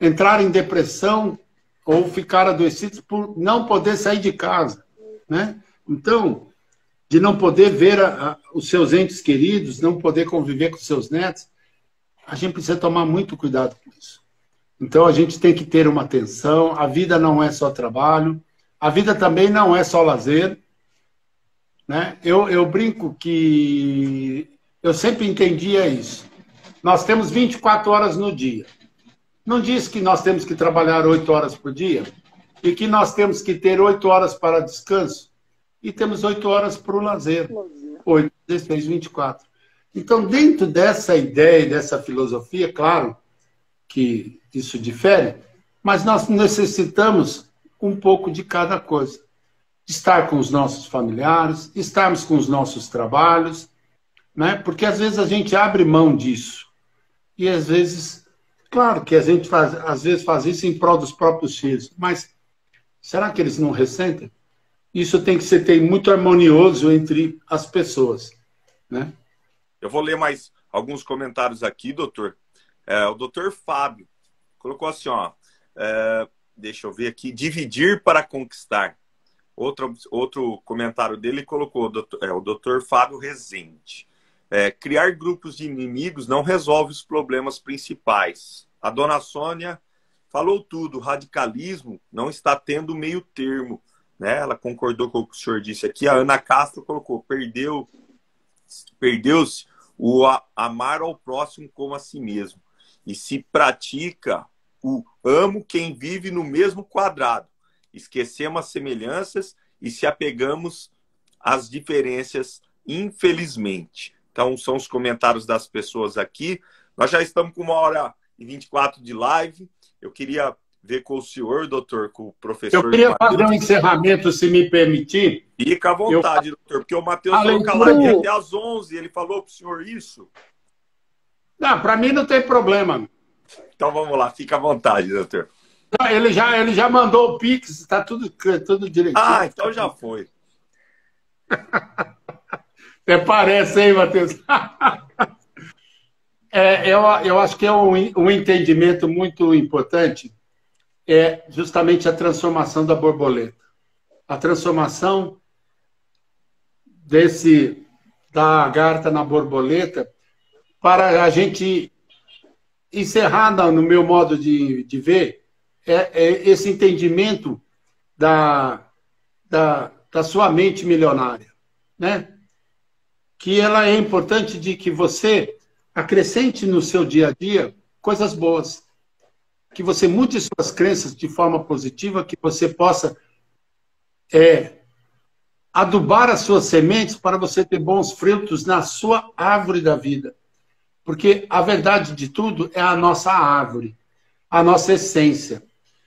entraram em depressão ou ficaram adoecidos por não poder sair de casa, né? Então, de não poder ver os seus entes queridos, não poder conviver com seus netos, a gente precisa tomar muito cuidado com isso. Então, a gente tem que ter uma atenção. A vida não é só trabalho, a vida também não é só lazer, né? Eu brinco que eu sempre entendia isso. Nós temos 24 horas no dia. Não diz que nós temos que trabalhar 8 horas por dia e que nós temos que ter 8 horas para descanso e temos 8 horas para o lazer. 8, 16, 24. Então, dentro dessa ideia, dessa filosofia, claro que isso difere, mas nós necessitamos um pouco de cada coisa. Estar com os nossos familiares, estarmos com os nossos trabalhos, né? Porque às vezes a gente abre mão disso. E às vezes, claro que a gente às vezes faz isso em prol dos próprios filhos, mas será que eles não ressentem? Isso tem que ser muito harmonioso entre as pessoas, né? Eu vou ler mais alguns comentários aqui, doutor. O doutor Fábio colocou assim, ó, deixa eu ver aqui, dividir para conquistar. Outro comentário dele colocou, o doutor Fábio Rezende. Criar grupos de inimigos não resolve os problemas principais. A dona Sônia falou tudo, o radicalismo não está tendo meio termo, né? Ela concordou com o que o senhor disse aqui. A Ana Castro colocou, perdeu-se o amar ao próximo como a si mesmo. E se pratica o amo quem vive no mesmo quadrado. Esquecemos as semelhanças e se apegamos às diferenças, infelizmente. Então, são os comentários das pessoas aqui. Nós já estamos com 1h24 de live. Eu queria ver com o senhor, doutor, com o professor... Eu queria fazer um encerramento, se me permitir. Fica à vontade, doutor, porque o Matheus falou caladinho até às 11. Ele falou para o senhor isso? Não, para mim não tem problema. Então, vamos lá. Fica à vontade, doutor. Ele já mandou o Pix, está tudo direitinho. Ah, então já foi. Até parece, hein, Matheus? Eu acho que é um entendimento muito importante, justamente a transformação da borboleta. A transformação da lagarta na borboleta, para a gente encerrar, no meu modo de ver, esse entendimento da sua mente milionária, né? Que ela é importante de que você acrescente no seu dia a dia coisas boas, que você mude suas crenças de forma positiva, que você possa adubar as suas sementes para você ter bons frutos na sua árvore da vida. Porque a verdade de tudo é a nossa árvore, a nossa essência.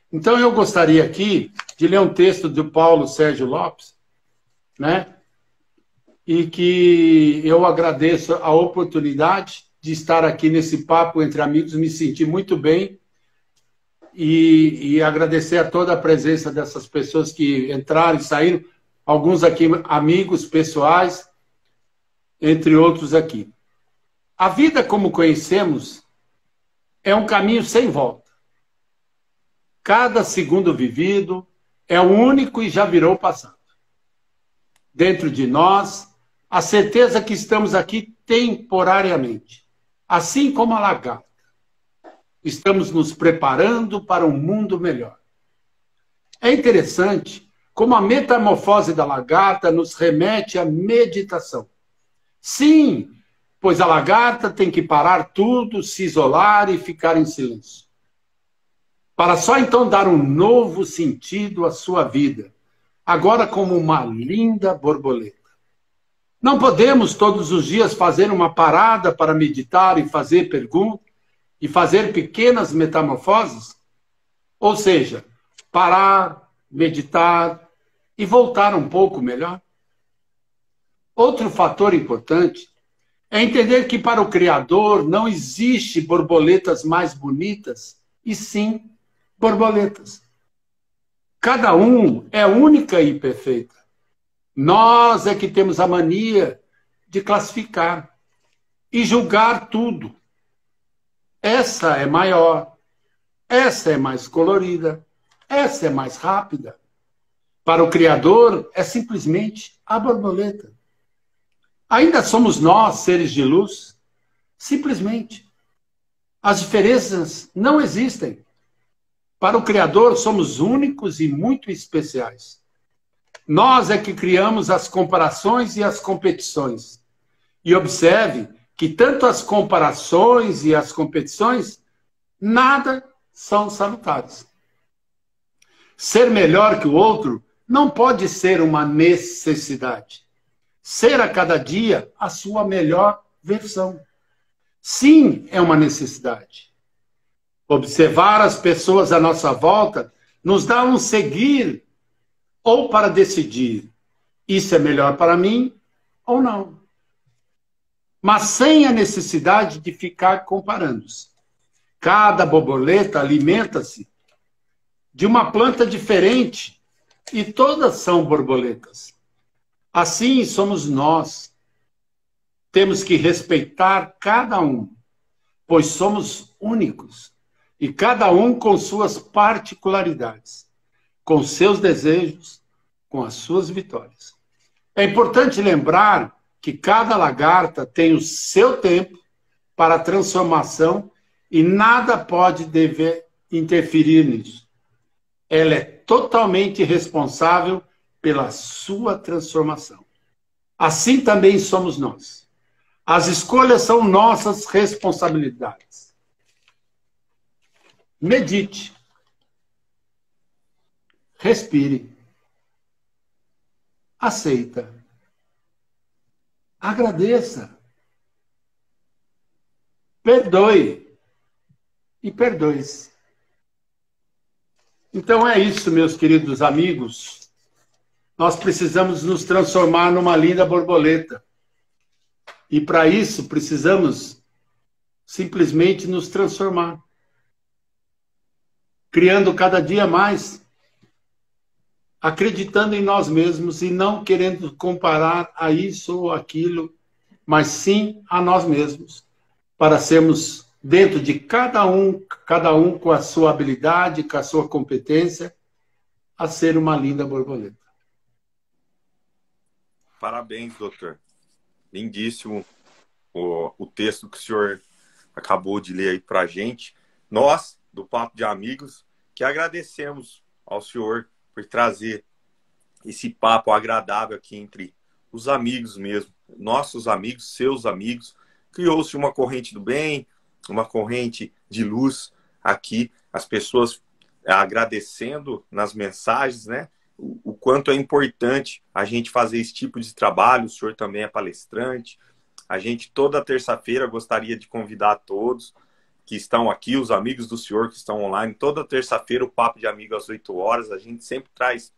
Então, eu gostaria aqui de ler um texto do Paulo Sérgio Lopes, né? E que eu agradeço a oportunidade de estar aqui nesse papo entre amigos, me senti muito bem e agradecer a toda a presença dessas pessoas que entraram e saíram, alguns aqui amigos pessoais, entre outros aqui. A vida como conhecemos é um caminho sem volta. Cada segundo vivido é único e já virou passado. Dentro de nós, a certeza que estamos aqui temporariamente, assim como a lagarta. Estamos nos preparando para um mundo melhor. É interessante como a metamorfose da lagarta nos remete à meditação. Sim, pois a lagarta tem que parar tudo, se isolar e ficar em silêncio. Para só então dar um novo sentido à sua vida, agora como uma linda borboleta. Não podemos todos os dias fazer uma parada para meditar e fazer perguntas e fazer pequenas metamorfoses? Ou seja, parar, meditar e voltar um pouco melhor? Outro fator importante é entender que para o Criador não existe borboletas mais bonitas, e sim borboletas. Cada um é única e perfeita. Nós é que temos a mania de classificar e julgar tudo. Essa é maior, essa é mais colorida, essa é mais rápida. Para o Criador, é simplesmente a borboleta. Ainda somos nós, seres de luz, simplesmente. As diferenças não existem. Para o Criador, somos únicos e muito especiais. Nós é que criamos as comparações e as competições. E observe que tanto as comparações e as competições nada são salutares. Ser melhor que o outro não pode ser uma necessidade. Ser a cada dia a sua melhor versão. Sim, é uma necessidade. Observar as pessoas à nossa volta nos dá um seguir ou para decidir isso é melhor para mim ou não. Mas sem a necessidade de ficar comparando-se. Cada borboleta alimenta-se de uma planta diferente e todas são borboletas. Assim somos nós. Temos que respeitar cada um, pois somos únicos. E cada um com suas particularidades, com seus desejos, com as suas vitórias. É importante lembrar que cada lagarta tem o seu tempo para a transformação e nada pode dever interferir nisso. Ela é totalmente responsável pela sua transformação. Assim também somos nós. As escolhas são nossas responsabilidades. Medite. Respire. Aceita. Agradeça. Perdoe. E perdoe-se. Então é isso, meus queridos amigos. Nós precisamos nos transformar numa linda borboleta. E para isso precisamos simplesmente nos transformar. Criando cada dia mais, acreditando em nós mesmos e não querendo comparar a isso ou aquilo, mas sim a nós mesmos, para sermos dentro de cada um com a sua habilidade, com a sua competência, a ser uma linda borboleta. Parabéns, doutor. Lindíssimo o texto que o senhor acabou de ler aí para a gente. Nós, do Papo de Amigos, que agradecemos ao senhor por trazer esse papo agradável aqui entre os amigos mesmo, nossos amigos, seus amigos. Criou-se uma corrente do bem, uma corrente de luz aqui, as pessoas agradecendo nas mensagens, né? O quanto é importante a gente fazer esse tipo de trabalho. O senhor também é palestrante. A gente, toda terça-feira, gostaria de convidar todos que estão aqui, os amigos do senhor que estão online, toda terça-feira o Papo de Amigo às 8 horas, a gente sempre traz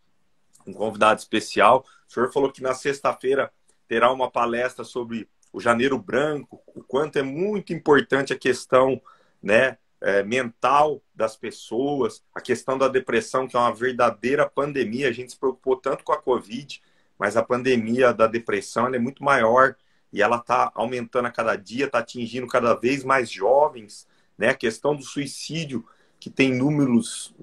um convidado especial. O senhor falou que na sexta-feira terá uma palestra sobre o Janeiro Branco, o quanto é muito importante a questão, né, mental das pessoas, a questão da depressão, que é uma verdadeira pandemia. A gente se preocupou tanto com a Covid, mas a pandemia da depressão ela é muito maior e ela está aumentando a cada dia, está atingindo cada vez mais jovens, né? A questão do suicídio, que tem números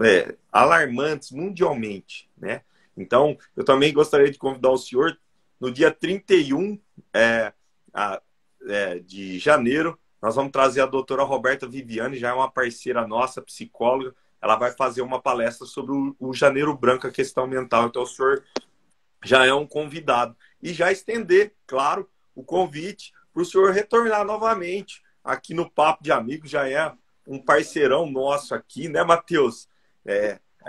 alarmantes mundialmente, né? Então, eu também gostaria de convidar o senhor no dia 31 de janeiro. Nós vamos trazer a doutora Roberta Viviane, já é uma parceira nossa, psicóloga. Ela vai fazer uma palestra sobre o Janeiro Branco, a questão mental. Então, o senhor já é um convidado. E já estender, claro, o convite para o senhor retornar novamente aqui no Papo de Amigos. Já é um parceirão nosso aqui, né, Matheus?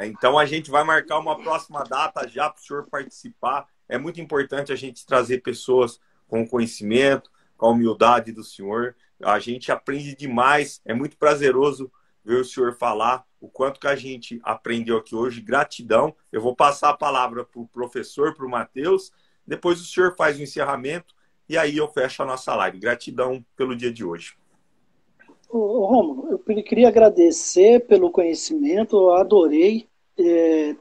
Então, a gente vai marcar uma próxima data já para o senhor participar. É muito importante a gente trazer pessoas com conhecimento, com a humildade do senhor. A gente aprende demais. É muito prazeroso ver o senhor falar o quanto que a gente aprendeu aqui hoje. Gratidão. Eu vou passar a palavra para o professor, para o Matheus. Depois o senhor faz o encerramento e aí eu fecho a nossa live. Gratidão pelo dia de hoje. Rômulo, eu queria agradecer pelo conhecimento, eu adorei.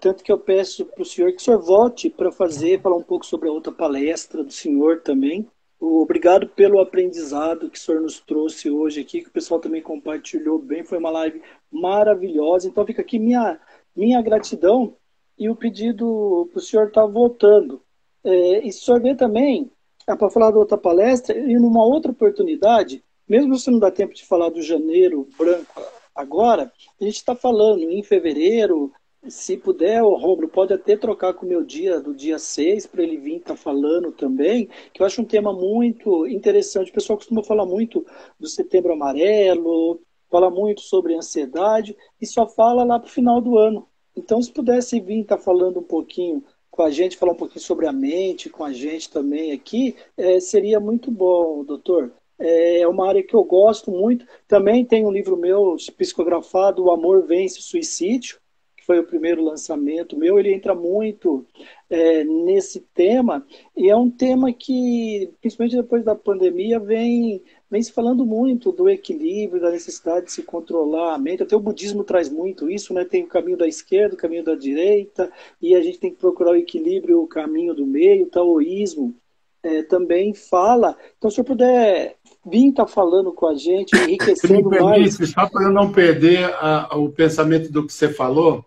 Tanto que eu peço para o senhor que o senhor volte para falar um pouco sobre a outra palestra do senhor também. Obrigado pelo aprendizado que o senhor nos trouxe hoje aqui, que o pessoal também compartilhou bem. Foi uma live maravilhosa. Então fica aqui minha gratidão e o pedido para o senhor estar voltando. E se o senhor ver também, para falar da outra palestra, e numa outra oportunidade, mesmo se não dá tempo de falar do Janeiro Branco agora, a gente está falando em fevereiro. Se puder, o Romulo pode até trocar com o meu dia, do dia 6, para ele vir estar falando também, que eu acho um tema muito interessante. O pessoal costuma falar muito do Setembro Amarelo, fala muito sobre ansiedade, e só fala lá para o final do ano. Então, se pudesse vir estar falando um pouquinho com a gente, falar um pouquinho sobre a mente com a gente também aqui, seria muito bom, doutor. É uma área que eu gosto muito. Também tem um livro meu, psicografado, O Amor Vence o Suicídio, foi o primeiro lançamento meu, ele entra muito nesse tema, e é um tema que, principalmente depois da pandemia, vem se falando muito do equilíbrio, da necessidade de se controlar a mente. Até o budismo traz muito isso, né? Tem o caminho da esquerda, o caminho da direita, e a gente tem que procurar o equilíbrio, o caminho do meio. O taoísmo também fala. Então, se eu puder vir estar falando com a gente, enriquecendo mais... Só para eu não perder o pensamento do que você falou,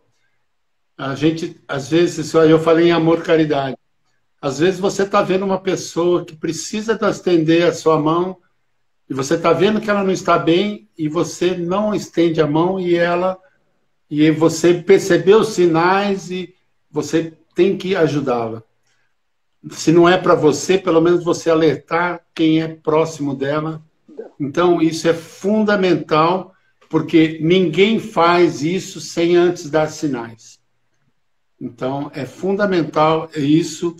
a gente, às vezes, eu falei em amor e caridade. Às vezes você está vendo uma pessoa que precisa estender a sua mão e você está vendo que ela não está bem e você não estende a mão e você percebeu os sinais e você tem que ajudá-la. Se não é para você, pelo menos você alertar quem é próximo dela. Então, isso é fundamental, porque ninguém faz isso sem antes dar sinais. Então, é fundamental isso,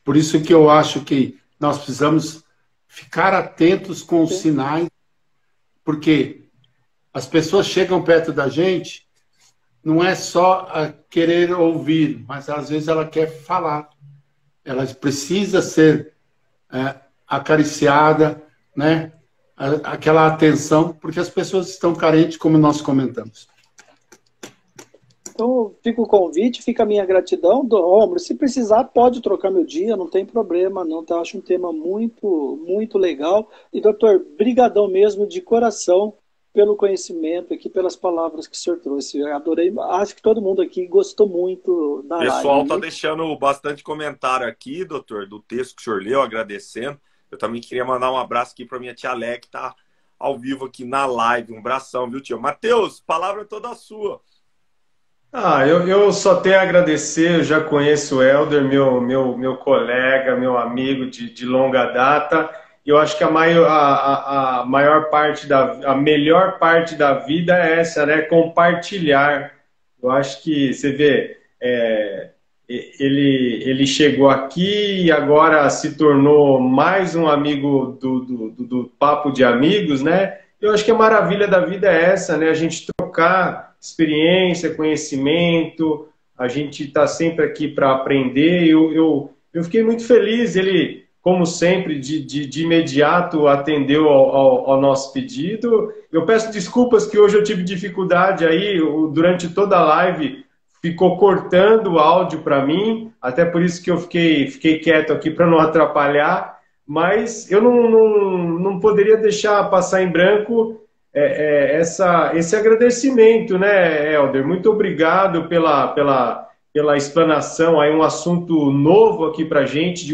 por isso que eu acho que nós precisamos ficar atentos com os sinais, porque as pessoas chegam perto da gente, não é só a querer ouvir, mas às vezes ela quer falar. Ela precisa ser acariciada, né? Aquela atenção, porque as pessoas estão carentes, como nós comentamos. Então, fica o convite, fica a minha gratidão. Romulo, se precisar, pode trocar meu dia, não tem problema, não. Tá? Acho um tema muito, muito legal. E, doutor, brigadão mesmo, de coração, pelo conhecimento aqui, pelas palavras que o senhor trouxe. Eu adorei, acho que todo mundo aqui gostou muito da live. O pessoal está deixando bastante comentário aqui, doutor, do texto que o senhor leu, agradecendo. Eu também queria mandar um abraço aqui para minha tia Lé, que está ao vivo aqui na live. Um abração, viu, tio? Matheus, palavra toda sua. Eu só tenho a agradecer. Eu já conheço o Helder, meu colega, meu amigo de longa data. Eu acho que a melhor parte da vida é essa, né? Compartilhar. Eu acho que, você vê, ele chegou aqui e agora se tornou mais um amigo do Papo de Amigos, né? Eu acho que a maravilha da vida é essa, né? A gente trocar experiência, conhecimento, a gente está sempre aqui para aprender. Eu fiquei muito feliz. Ele, como sempre, de imediato atendeu ao nosso pedido. Eu peço desculpas que hoje eu tive dificuldade aí, durante toda a live ficou cortando o áudio para mim, até por isso que eu fiquei quieto aqui para não atrapalhar, mas eu não poderia deixar passar em branco esse agradecimento, né, Helder? Muito obrigado pela explanação, aí um assunto novo aqui para a gente,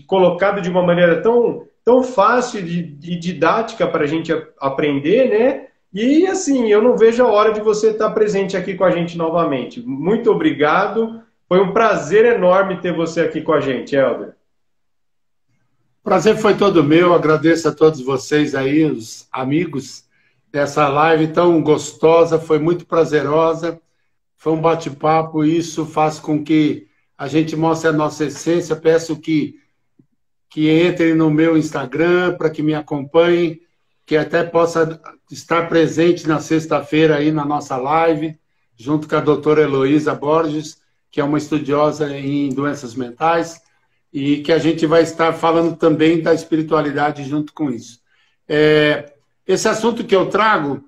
colocado de uma maneira tão fácil e didática para a gente aprender, né? E assim, eu não vejo a hora de você estar presente aqui com a gente novamente. Muito obrigado, foi um prazer enorme ter você aqui com a gente, Helder. O prazer foi todo meu, agradeço a todos vocês aí, os amigos, dessa live tão gostosa, foi muito prazerosa. Foi um bate-papo, isso faz com que a gente mostre a nossa essência. Peço que entrem no meu Instagram para que me acompanhem, que até possa estar presente na sexta-feira aí na nossa live, junto com a doutora Heloísa Borges, que é uma estudiosa em doenças mentais, e que a gente vai estar falando também da espiritualidade junto com isso. Esse assunto que eu trago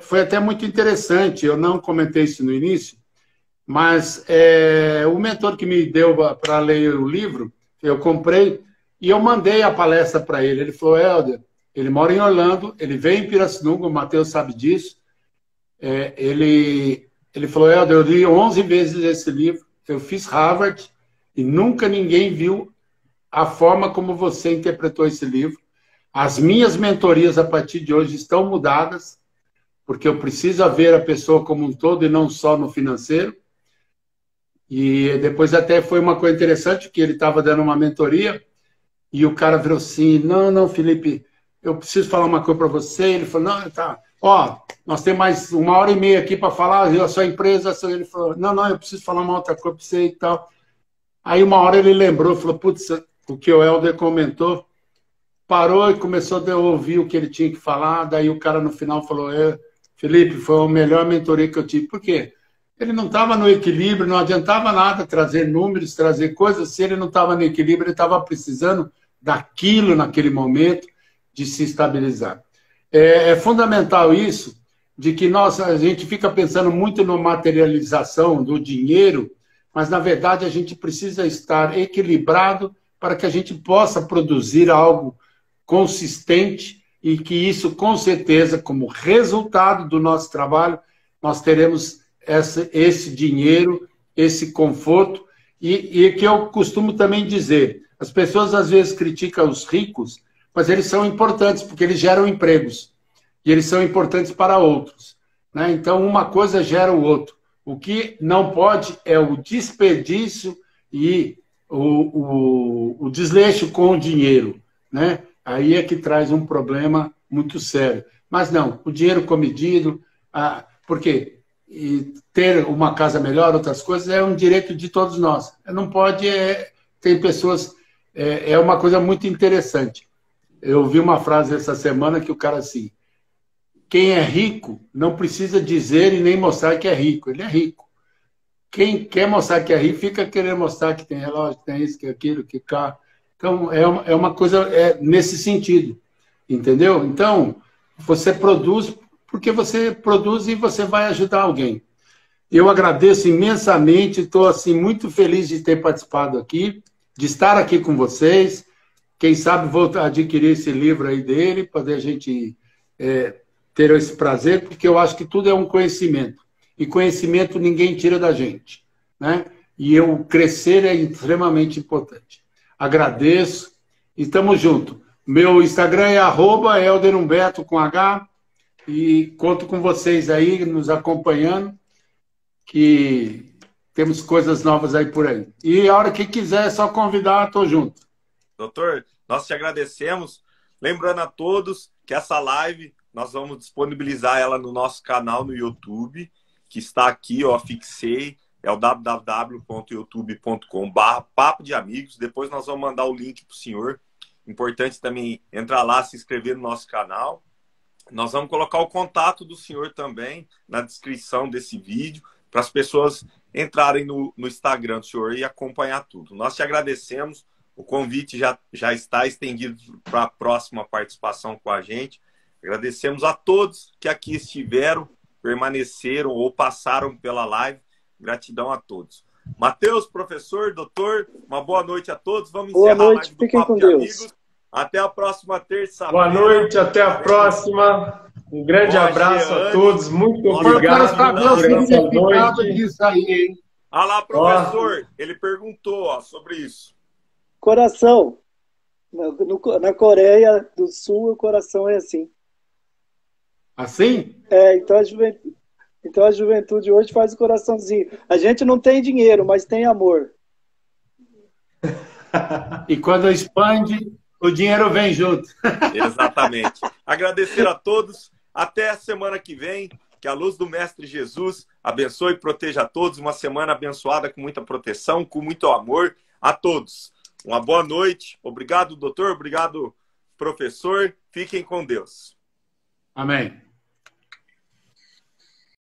foi até muito interessante, eu não comentei isso no início, Mas o mentor que me deu para ler o livro, eu comprei e eu mandei a palestra para ele. Ele falou, Helder, ele mora em Orlando, ele veio em Pirassununga, o Matheus sabe disso. Ele falou, Helder, eu li 11 vezes esse livro, eu fiz Harvard e nunca ninguém viu a forma como você interpretou esse livro. As minhas mentorias a partir de hoje estão mudadas, porque eu preciso ver a pessoa como um todo e não só no financeiro. E depois até foi uma coisa interessante, que ele estava dando uma mentoria e o cara virou assim, não, Felipe, eu preciso falar uma coisa para você. Ele falou, não, tá, nós temos mais 1h30 aqui para falar, a sua empresa. Ele falou, não, eu preciso falar uma outra coisa para você e tal. Aí uma hora ele lembrou, falou, putz, o que o Helder comentou, parou e começou a ouvir o que ele tinha que falar. Daí o cara no final falou, Felipe, foi a melhor mentoria que eu tive. Por quê? Ele não estava no equilíbrio, não adiantava nada trazer números, trazer coisas, se ele não estava no equilíbrio, ele estava precisando daquilo naquele momento de se estabilizar. É fundamental isso, de que a gente fica pensando muito na materialização do dinheiro, mas na verdade a gente precisa estar equilibrado para que a gente possa produzir algo consistente e que isso, com certeza, como resultado do nosso trabalho, nós teremos esse dinheiro, esse conforto, e que eu costumo também dizer, as pessoas às vezes criticam os ricos, mas eles são importantes, porque eles geram empregos, e eles são importantes para outros, né? Então, uma coisa gera o outro. O que não pode é o desperdício e o desleixo com o dinheiro, né? Aí é que traz um problema muito sério. Mas não, o dinheiro comedido, porque ter uma casa melhor, outras coisas, é um direito de todos nós. Não pode, tem pessoas, é uma coisa muito interessante. Eu vi uma frase essa semana que o cara assim, quem é rico não precisa dizer e nem mostrar que é rico, ele é rico. Quem quer mostrar que é rico, fica querendo mostrar que tem relógio, que tem isso, que aquilo, que carro. Então, é uma coisa nesse sentido, entendeu? Então, você produz porque você produz e você vai ajudar alguém. Eu agradeço imensamente, estou assim, muito feliz de ter participado aqui, de estar aqui com vocês. Quem sabe vou adquirir esse livro aí dele, para a gente ter esse prazer, porque eu acho que tudo é um conhecimento. E conhecimento ninguém tira da gente, né? E crescer é extremamente importante. Agradeço e estamos juntos. Meu Instagram é @elderhumberto com H, e conto com vocês aí nos acompanhando, que temos coisas novas aí por aí. E a hora que quiser, é só convidar, estou junto. Doutor, nós te agradecemos. Lembrando a todos que essa live, nós vamos disponibilizar ela no nosso canal no YouTube, que está aqui, fixei, é o www.youtube.com/papo de amigos. Depois nós vamos mandar o link para o senhor. Importante também entrar lá, se inscrever no nosso canal. Nós vamos colocar o contato do senhor também na descrição desse vídeo, para as pessoas entrarem no Instagram do senhor e acompanhar tudo. Nós te agradecemos. O convite já está estendido para a próxima participação com a gente. Agradecemos a todos que aqui estiveram, permaneceram ou passaram pela live. Gratidão a todos. Matheus, professor, doutor, uma boa noite a todos. Vamos encerrar boa noite, a live do fiquem Papo com de Deus. Amigos. Até a próxima terça-feira. Boa noite, até a próxima. Um grande abraço a todos. Muito obrigado. Eu quero saber o significado disso aí, hein? Ah lá, professor, ele perguntou sobre isso. Coração. Na Coreia do Sul, o coração é assim. Assim? Então a juventude hoje faz o coraçãozinho. A gente não tem dinheiro, mas tem amor. E quando expande, o dinheiro vem junto. Exatamente. Agradecer a todos. Até a semana que vem. Que a luz do Mestre Jesus abençoe e proteja a todos. Uma semana abençoada com muita proteção, com muito amor a todos. Uma boa noite. Obrigado, doutor. Obrigado, professor. Fiquem com Deus. Amém.